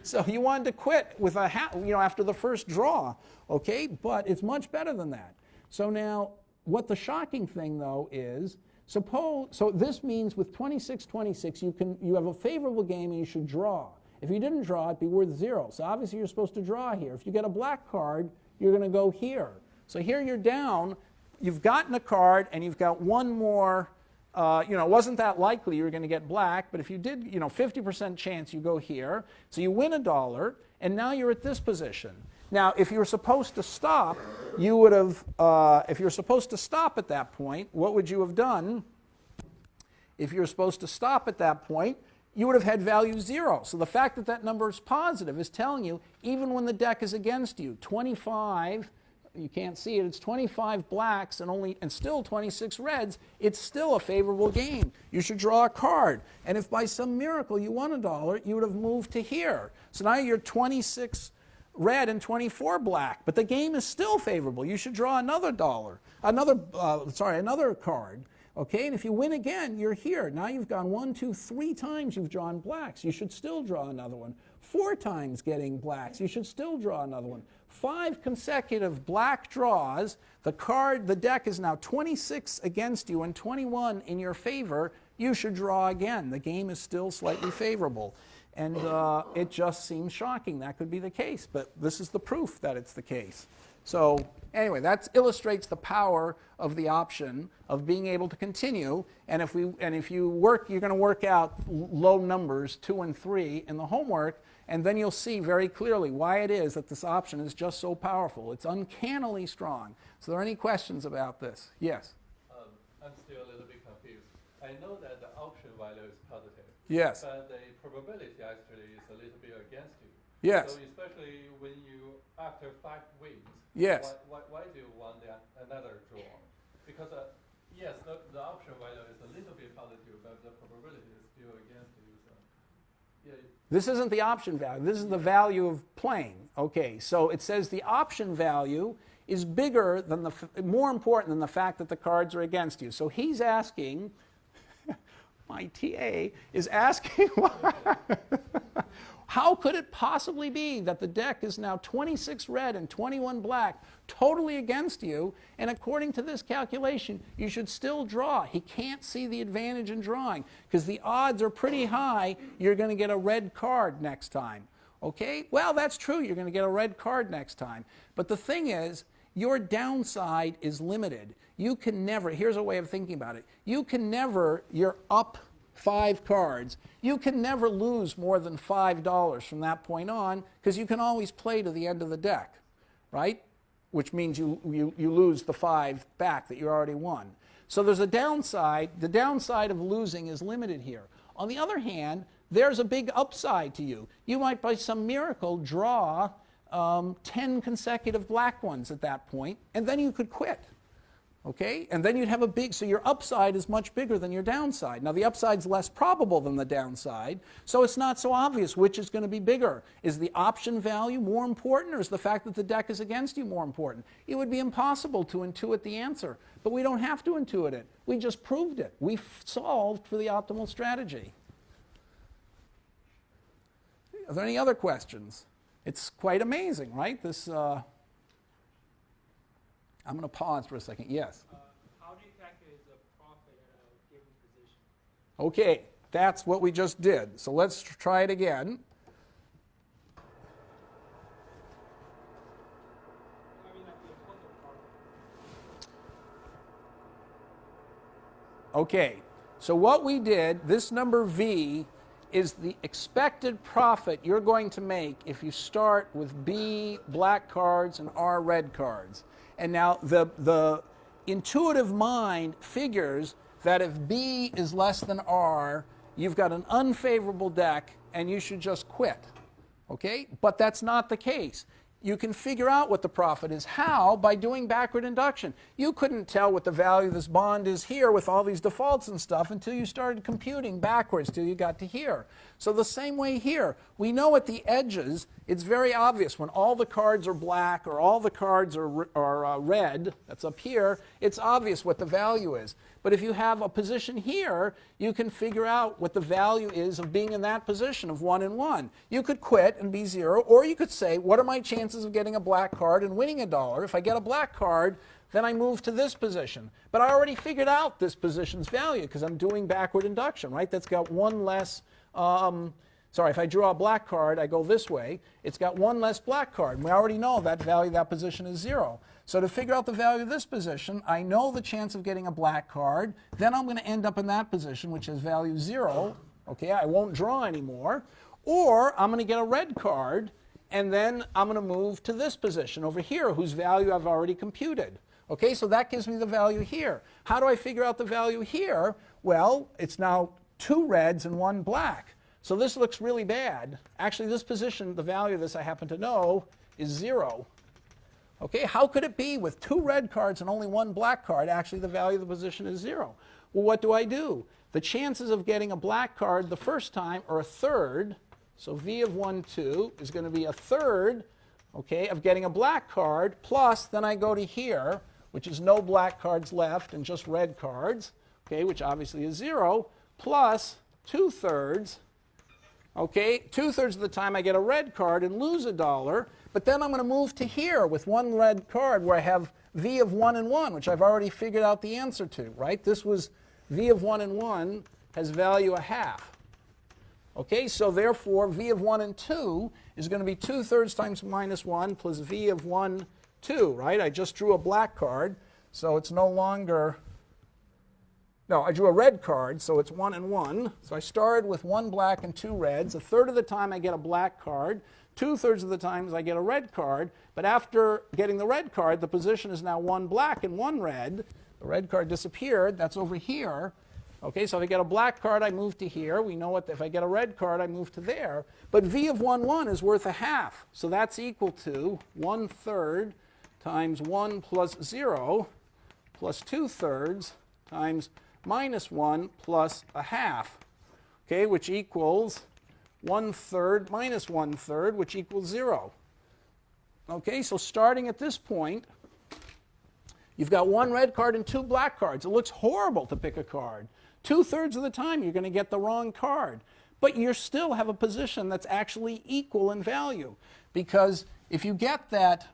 so you wanted to quit with a after the first draw, okay? But it's much better than that. So now, what the shocking thing though is, so this means with 26.26 you have a favorable game and you should draw. If you didn't draw, it'd be worth 0. So obviously you're supposed to draw here. If you get a black card, you're going to go here. So here you're down. You've gotten a card, and you've got one more. It wasn't that likely you were going to get black, but if you did, 50% chance you go here. So you win $1, and now you're at this position. Now, if you were supposed to stop, you would have, if you're supposed to stop at that point, what would you have done? If you're supposed to stop at that point, you would have had value 0. So the fact that that number is positive is telling you, even when the deck is against you, 25, you can't see it, it's 25 blacks and still 26 reds, it's still a favorable game. You should draw a card. And if by some miracle you won $1, you would have moved to here. So now you're 26 red and 24 black, but the game is still favorable. You should draw another card. Okay, and if you win again, you're here. Now you've gone 1, 2, 3 times you've drawn blacks. You should still draw another one. 4 times getting blacks. You should still draw another one. 5 consecutive black draws. The deck is now 26 against you and 21 in your favor. You should draw again. The game is still slightly favorable. And it just seems shocking that could be the case. But this is the proof that it's the case. So anyway, that illustrates the power of the option of being able to continue. And if you work, you're going to work out low numbers 2 and 3 in the homework, and then you'll see very clearly why it is that this option is just so powerful. It's uncannily strong. So are there any questions about this? Yes. I'm still a little bit confused. I know that the option value is positive. Yes. But the probability actually is a little bit against you. Yes. So especially when you, after 5 wins, yes. Why do you want another draw? Because yes, the option value is a little bit positive, but the probability is still against you. So, yeah. This isn't the option value. This is the value of playing. Okay, so it says the option value is bigger than more important than the fact that the cards are against you. So he's asking, my TA is asking, how could it possibly be that the deck is now 26 red and 21 black, totally against you, and according to this calculation, you should still draw? He can't see the advantage in drawing, because the odds are pretty high you're going to get a red card next time. Okay? Well, that's true, you're going to get a red card next time. But the thing is, your downside is limited. You can never, here's a way of thinking about it, you can never, you're up 5 cards, you can never lose more than $5 from that point on, because you can always play to the end of the deck, right? Which means you lose the 5 back that you already won. So there's a downside. The downside of losing is limited here. On the other hand, there's a big upside to you. You might, by some miracle, draw 10 consecutive black ones at that point, and then you could quit. Okay? And then you'd have a big, so your upside is much bigger than your downside. Now, the upside's less probable than the downside, so it's not so obvious which is going to be bigger. Is the option value more important, or is the fact that the deck is against you more important? It would be impossible to intuit the answer, but we don't have to intuit it. We just proved it. We solved for the optimal strategy. Are there any other questions? It's quite amazing, right? This, I'm going to pause for a second. Yes? How do you calculate the profit at a given position? Okay, that's what we just did. So let's try it again. I mean, like the total profit. Okay, so what we did, this number V is the expected profit you're going to make if you start with B black cards and R red cards. And now the intuitive mind figures that if B is less than R, you've got an unfavorable deck and you should just quit. Okay? But that's not the case. You can figure out what the profit is. How? By doing backward induction. You couldn't tell what the value of this bond is here with all these defaults and stuff until you started computing backwards till you got to here. So the same way here. We know at the edges, it's very obvious when all the cards are black or all the cards are red, that's up here, it's obvious what the value is. But if you have a position here, you can figure out what the value is of being in that position of 1 and 1. You could quit and be 0, or you could say, what are my chances of getting a black card and winning $1? If I get a black card, then I move to this position. But I already figured out this position's value because I'm doing backward induction, right? That's got one less, sorry, if I draw a black card, I go this way. It's got one less black card. And we already know that value of that position is 0. So to figure out the value of this position, I know the chance of getting a black card. Then I'm going to end up in that position, which is value 0. Okay, I won't draw anymore. Or I'm going to get a red card, and then I'm going to move to this position over here, whose value I've already computed. Okay, so that gives me the value here. How do I figure out the value here? Well, it's now 2 reds and 1 black. So this looks really bad. Actually, this position, the value of this I happen to know, is 0. Okay, how could it be with 2 red cards and only 1 black card, actually the value of the position is 0? Well, what do? The chances of getting a black card the first time are a third. So V of 1, 2 is going to be a third, okay, of getting a black card, plus then I go to here, which is no black cards left and just red cards, okay, which obviously is 0, plus 2/3. Okay, 2/3 of the time I get a red card and lose $1, but then I'm going to move to here with 1 red card where I have V of 1 and 1, which I've already figured out the answer to, right? This was V of 1 and 1 has value 1/2. Okay, so therefore V of 1 and 2 is going to be 2/3 times minus 1 plus V of 1, 2, right? I just drew a black card, so it's no longer... No, I drew a red card, so it's 1 and 1. So I started with 1 black and 2 reds. A third of the time I get a black card. 2/3 of the times I get a red card. But after getting the red card, the position is now 1 black and 1 red. The red card disappeared. That's over here. Okay, so if I get a black card, I move to here. We know what if I get a red card, I move to there. But V of 1, 1 is worth 1/2. So that's equal to 1/3 times 1 plus 0 plus 2/3 times minus 1 plus 1/2, okay, which equals 1/3 minus 1/3, which equals 0. Okay, so starting at this point, you've got 1 red card and 2 black cards. It looks horrible to pick a card. 2/3 of the time you're going to get the wrong card, but you still have a position that's actually equal in value, because if you get that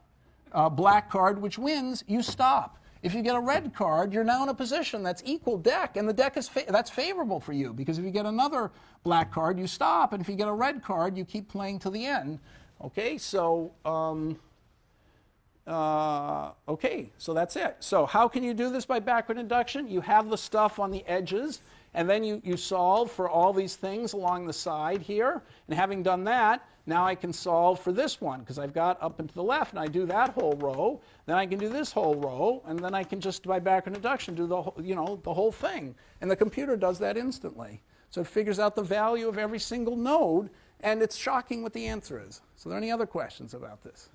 black card which wins, you stop. If you get a red card, you're now in a position that's equal deck, and the deck is that's favorable for you, because if you get another black card, you stop, and if you get a red card, you keep playing to the end. Okay, so Okay, so that's it. So how can you do this by backward induction? You have the stuff on the edges, and then you solve for all these things along the side here. And having done that, now I can solve for this one, because I've got up and to the left, and I do that whole row. Then I can do this whole row, and then I can just, by backward induction, do the whole thing. And the computer does that instantly. So it figures out the value of every single node, and it's shocking what the answer is. So are there any other questions about this?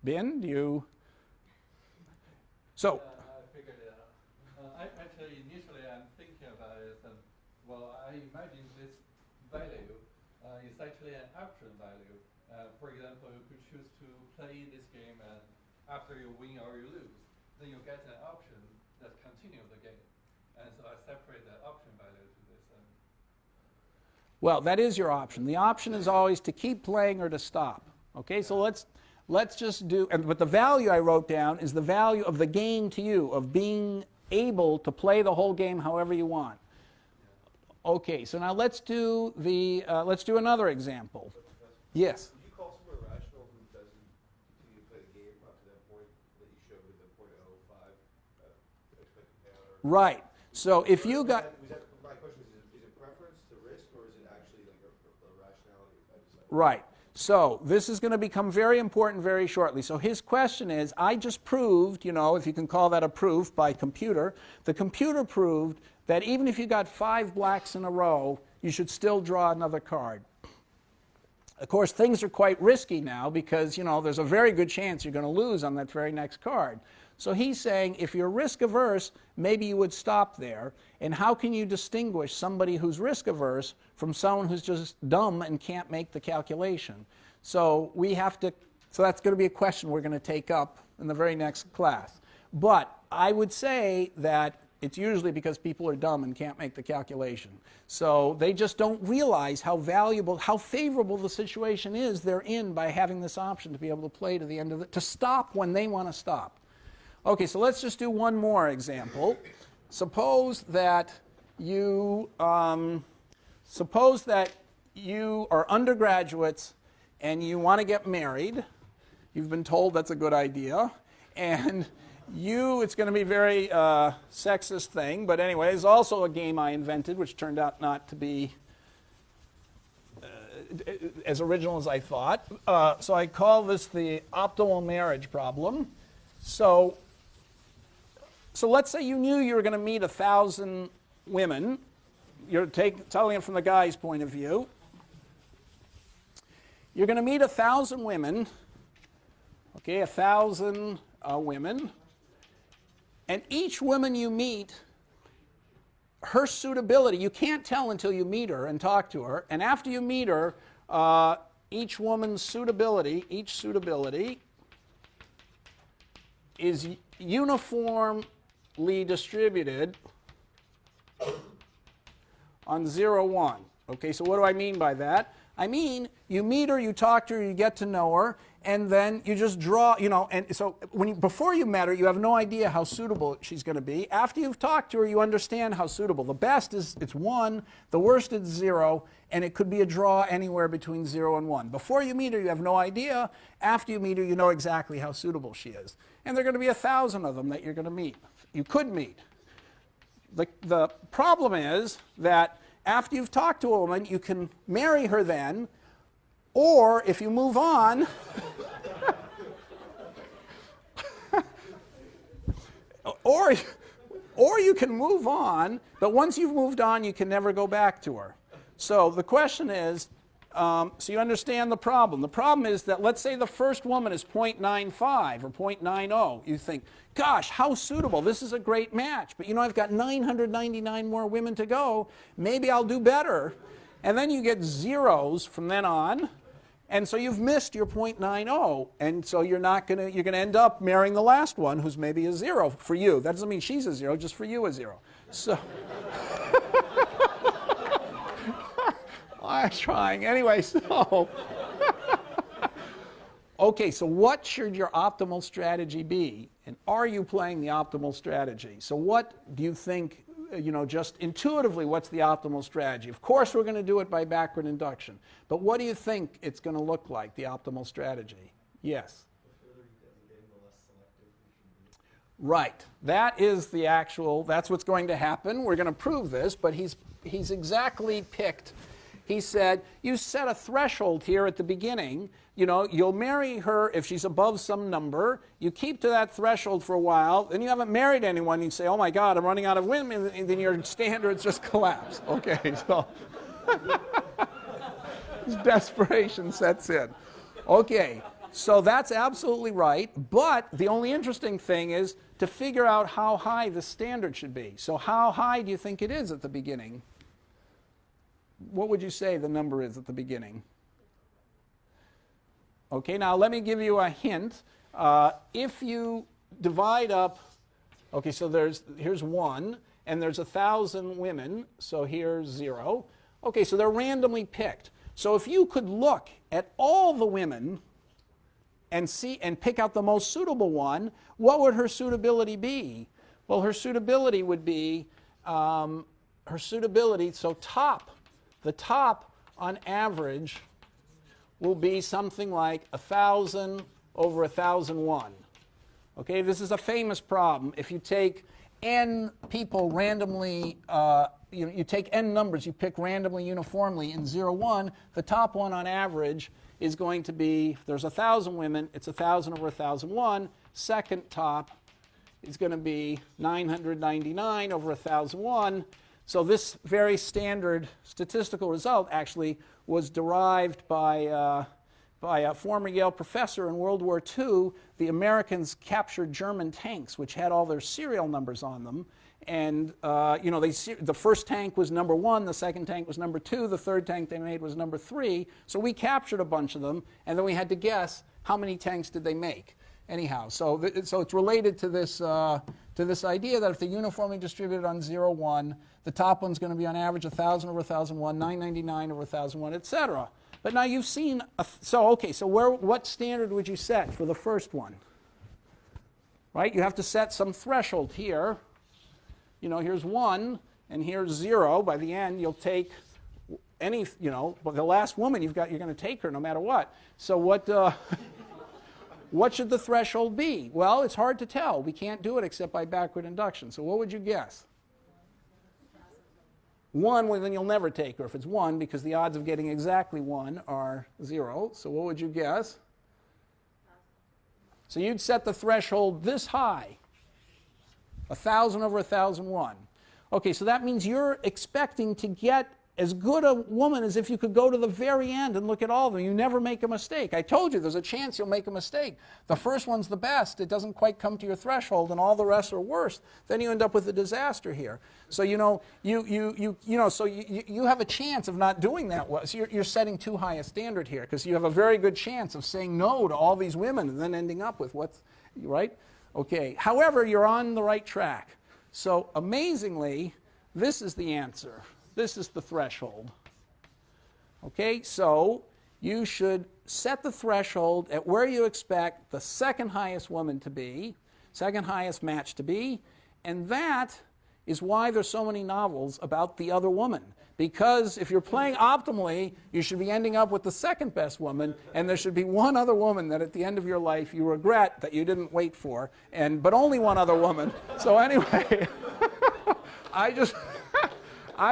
Ben, do you? So. I figured it out. Actually, initially, I'm thinking about it, and well, I imagine this value is actually an option value. For example, you could choose to play this game, and after you win or you lose, then you get an option that continues the game. And so I separate the option value to this. Well, that is your option. The option is always to keep playing or to stop. Okay, so let's just do, but the value I wrote down is the value of the game to you, of being able to play the whole game however you want. Okay, so now let's do another example. Yes. Would you call someone irrational who doesn't continue to play the game up to that point that you showed with the .05 expected payout? Right. So if you got. My question is it preference to risk, or is it actually like a rationality? Right. So this is going to become very important very shortly. So his question is, I just proved, if you can call that a proof by computer, the computer proved that even if you got 5 blacks in a row, you should still draw another card. Of course, things are quite risky now because, there's a very good chance you're going to lose on that very next card. So he's saying if you're risk averse, maybe you would stop there. And how can you distinguish somebody who's risk averse from someone who's just dumb and can't make the calculation? So that's going to be a question we're going to take up in the very next class. But I would say that it's usually because people are dumb and can't make the calculation. So they just don't realize how valuable, how favorable the situation is they're in by having this option to be able to play to the end of it, to stop when they want to stop. Okay, so let's just do one more example. Suppose that you are undergraduates and you want to get married. You've been told that's a good idea, and it's going to be a very sexist thing, but anyway, it's also a game I invented, which turned out not to be as original as I thought. So I call this the optimal marriage problem. So let's say you knew you were going to meet 1,000 women. You're telling it from the guy's point of view. You're going to meet 1,000 women. Okay, 1,000 women. And each woman you meet, her suitability, you can't tell until you meet her and talk to her. And after you meet her, each woman's suitability, is uniformly distributed on 0, 1. Okay, so what do I mean by that? I mean, you meet her, you talk to her, you get to know her, and then you just draw, and so before you met her, you have no idea how suitable she's going to be. After you've talked to her, you understand how suitable. The best is it's 1, the worst is 0, and it could be a draw anywhere between 0 and 1. Before you meet her, you have no idea. After you meet her, you know exactly how suitable she is. And there are going to be 1,000 of them that you're going to meet. You could meet. The problem is that after you've talked to a woman, you can marry her then, or if you move on, or you can move on, but once you've moved on, you can never go back to her. So the question is, so you understand the problem. The problem is that let's say the first woman is 0.95 or 0.90. You think, gosh, how suitable. This is a great match. But I've got 999 more women to go. Maybe I'll do better. And then you get zeros from then on. And so you've missed your 0.90. And so you're going to end up marrying the last one who's maybe a 0 for you. That doesn't mean she's a 0, just for you a 0. So I'm trying. Anyway, so okay, so what should your optimal strategy be? And are you playing the optimal strategy? So what do you think just intuitively, what's the optimal strategy? Of course, we're going to do it by backward induction. But what do you think it's going to look like, the optimal strategy? Yes? The further you get in the game, the less selective we should be. Right. That is the actual, that's what's going to happen. We're going to prove this, but he's exactly picked. He said, you set a threshold here at the beginning. You'll marry her if she's above some number. You keep to that threshold for a while. Then you haven't married anyone. You say, oh, my God, I'm running out of women. And then your standards just collapse. Okay, so desperation sets in. Okay, so that's absolutely right. But the only interesting thing is to figure out how high the standard should be. So how high do you think it is at the beginning? What would you say the number is at the beginning? Okay, now let me give you a hint. If you divide up, okay, so here's 1, and there's 1,000 women, so here's 0. Okay, so they're randomly picked. So if you could look at all the women and pick out the most suitable one, what would her suitability be? Well, her suitability would be, so the top on average will be something like 1,000 over 1,001. Okay, this is a famous problem. If you take n people randomly, you take n numbers, you pick randomly uniformly in 0, 1, the top one on average is going to be, if there's 1,000 women, it's 1,000 over 1,001. Second top is going to be 999 over 1,001. So this very standard statistical result actually was derived by a former Yale professor in World War II. The Americans captured German tanks, which had all their serial numbers on them. And the first tank was number 1, the second tank was number 2, the third tank they made was number 3. So we captured a bunch of them, and then we had to guess how many tanks did they make. Anyhow, so it's related to this idea that if they're uniformly distributed on 0, 1, the top one's going to be on average 1,000 over 1,001, 999 over 1,001, etc. But now you've seen, so what standard would you set for the first one? Right? You have to set some threshold here. Here's 1, and here's 0. By the end, you'll take any, the last woman you're going to take her no matter what. So what should the threshold be? Well, it's hard to tell. We can't do it except by backward induction. So what would you guess? 1, well, then you'll never take her if it's 1, because the odds of getting exactly 1 are 0. So what would you guess? So you'd set the threshold this high, 1,000 over 1,001. Okay, so that means you're expecting to get as good a woman as if you could go to the very end and look at all of them. You never make a mistake. I told you there's a chance you'll make a mistake. The first one's the best. It doesn't quite come to your threshold, and all the rest are worse. Then you end up with a disaster here. So you have a chance of not doing that well. So you're setting too high a standard here, because you have a very good chance of saying no to all these women and then ending up with what's right. Okay. However, you're on the right track. So amazingly, this is the answer. This is the threshold. Okay, so you should set the threshold at where you expect the second highest woman to be, second highest match to be, and that is why there's so many novels about the other woman. Because if you're playing optimally, you should be ending up with the second best woman, and there should be one other woman that at the end of your life you regret that you didn't wait for, but only one other woman. So anyway, I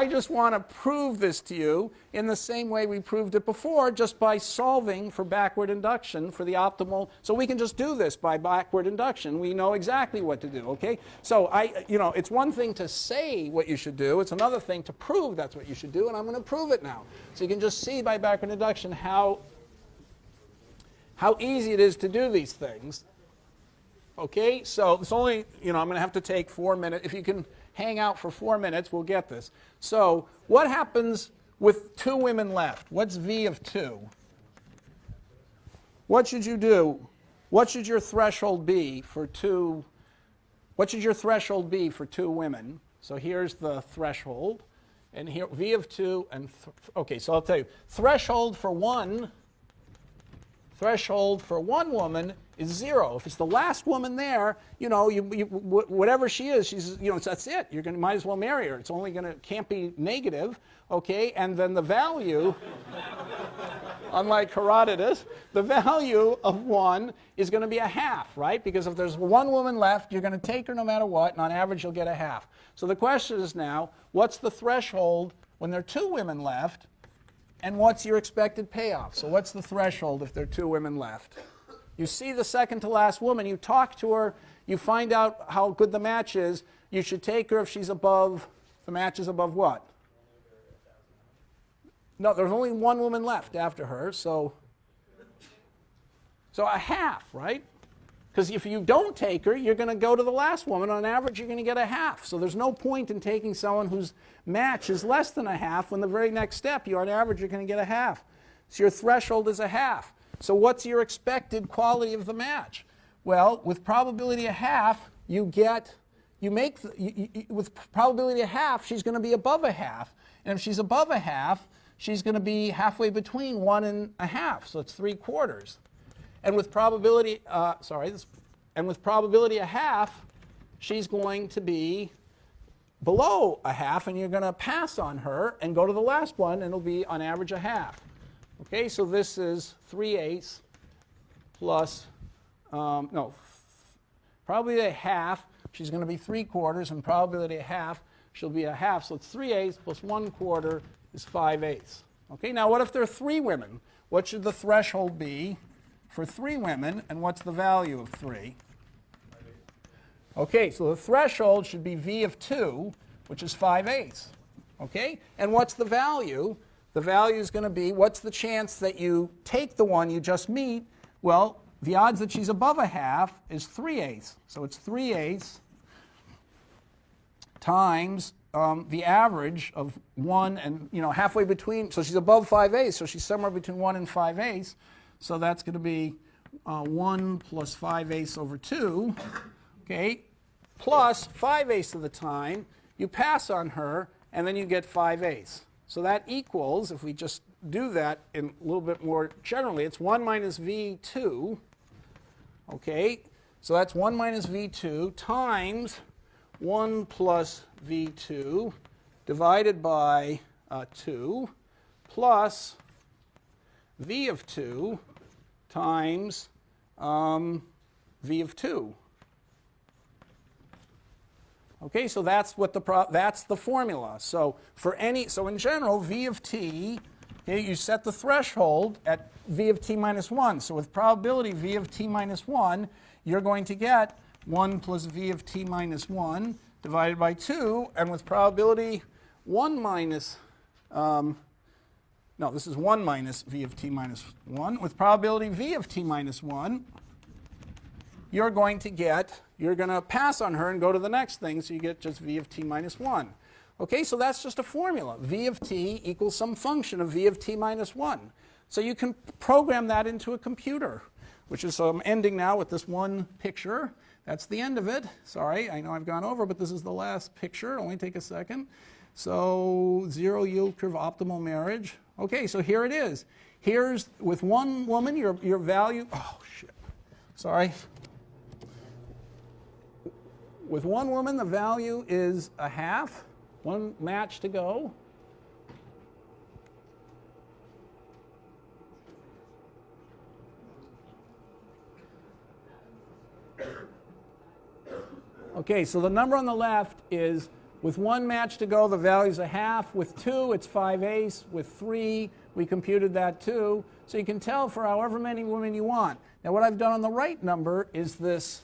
just want to prove this to you in the same way we proved it before, just by solving for backward induction for the optimal. So we can just do this by backward induction. We know exactly what to do, okay? So it's one thing to say what you should do. It's another thing to prove that's what you should do, and I'm going to prove it now. So you can just see by backward induction how easy it is to do these things. Okay, so it's only, I'm going to have to take 4 minutes. If you can hang out for 4 minutes, we'll get this. So what happens with 2 women left? What's V of 2? What should you do? What should your threshold be for 2? What should your threshold be for 2 women? So here's the threshold. And here, V of 2, and okay, so I'll tell you. Threshold for 1 threshold for one woman is 0. If it's the last woman there, you know, whatever she is, she's, you know, that's it. You're going to might as well marry her. It's only going to can't be negative, okay? And then the value, unlike Herodotus, the value of 1 is going to be a half, right? Because if there's one woman left, you're going to take her no matter what, and on average you'll get a half. So the question is now, what's the threshold when there are 2 women left? And what's your expected payoff? So what's the threshold if there are 2 women left? You see the second to last woman, you talk to her, you find out how good the match is. You should take her if she's above, the match is above what? No, there's only 1 woman left after her, so a half, right? Because if you don't take her, you're going to go to the last woman. On average, you're going to get a half. So there's no point in taking someone whose match is less than a half when the very next step, on average, you're going to get a half. So your threshold is a half. So what's your expected quality of the match? Well, with probability a half, with probability a half, she's going to be above a half. And if she's above a half, she's going to be halfway between 1 and a half. So it's 3/4. And with probability, with probability a half, she's going to be below a half, and you're going to pass on her and go to the last one, and it'll be on average a half. Okay, so this is 3/8 plus, probability a half, she's going to be 3/4, and probability a half, she'll be a half. So it's 3/8 plus 1/4 is 5/8. Okay, now what if there are 3 women? What should the threshold be for 3 women, and what's the value of 3? Okay, so the threshold should be V of 2, which is 5/8. Okay, and what's the value? The value is going to be, what's the chance that you take the one you just meet? Well, the odds that she's above a half is 3/8. So it's 3/8 times the average of 1 and, halfway between. So she's above 5/8, so she's somewhere between 1 and 5/8. So that's going to be 1 plus 5/8 over 2, okay, plus 5/8 of the time. You pass on her, and then you get 5/8. So that equals, if we just do that in a little bit more generally, it's 1 minus V2, okay? So that's 1 minus V2 times 1 plus V2 divided by 2 plus V of 2 times V of 2. Okay, so that's what that's the formula. So in general, V of t, okay, you set the threshold at V of t minus 1. So with probability V of t minus 1, you're going to get 1 plus V of t minus 1 divided by 2, and with probability 1 minus, this is 1 minus V of t minus 1. With probability V of t minus 1, you're going to pass on her and go to the next thing, so you get just V of t minus 1. Okay, so that's just a formula. V of t equals some function of V of t minus 1. So you can program that into a computer, which is, so I'm ending now with this one picture. That's the end of it. Sorry, I know I've gone over, but this is the last picture. It'll only take a second. So 0 yield curve optimal marriage. Okay, so here it is. Here's, with one woman, your value, oh shit, sorry. With one woman, the value is a half, 1 match to go. Okay, so the number on the left is, with 1 match to go, the value is a half. With 2, it's 5/8. With 3, we computed that too. So you can tell for however many women you want. Now what I've done on the right number is this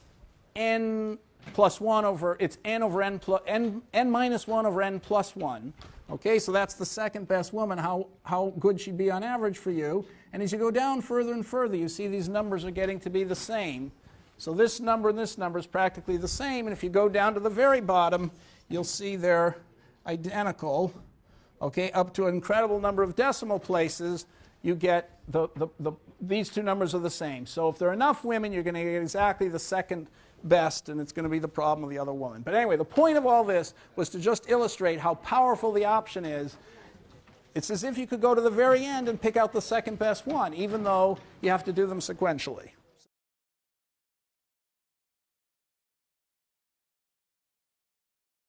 n plus 1 over, it's n over n minus 1 over n plus 1. Okay, so that's the second best woman, how good she'd be on average for you. And as you go down further and further, you see these numbers are getting to be the same. So this number and this number is practically the same. And if you go down to the very bottom, you'll see they're identical. Okay, up to an incredible number of decimal places, you get these two numbers are the same. So if there are enough women, you're going to get exactly the second best, and it's going to be the problem of the other woman. But anyway, the point of all this was to just illustrate how powerful the option is It's as if you could go to the very end and pick out the second best one, even though you have to do them sequentially.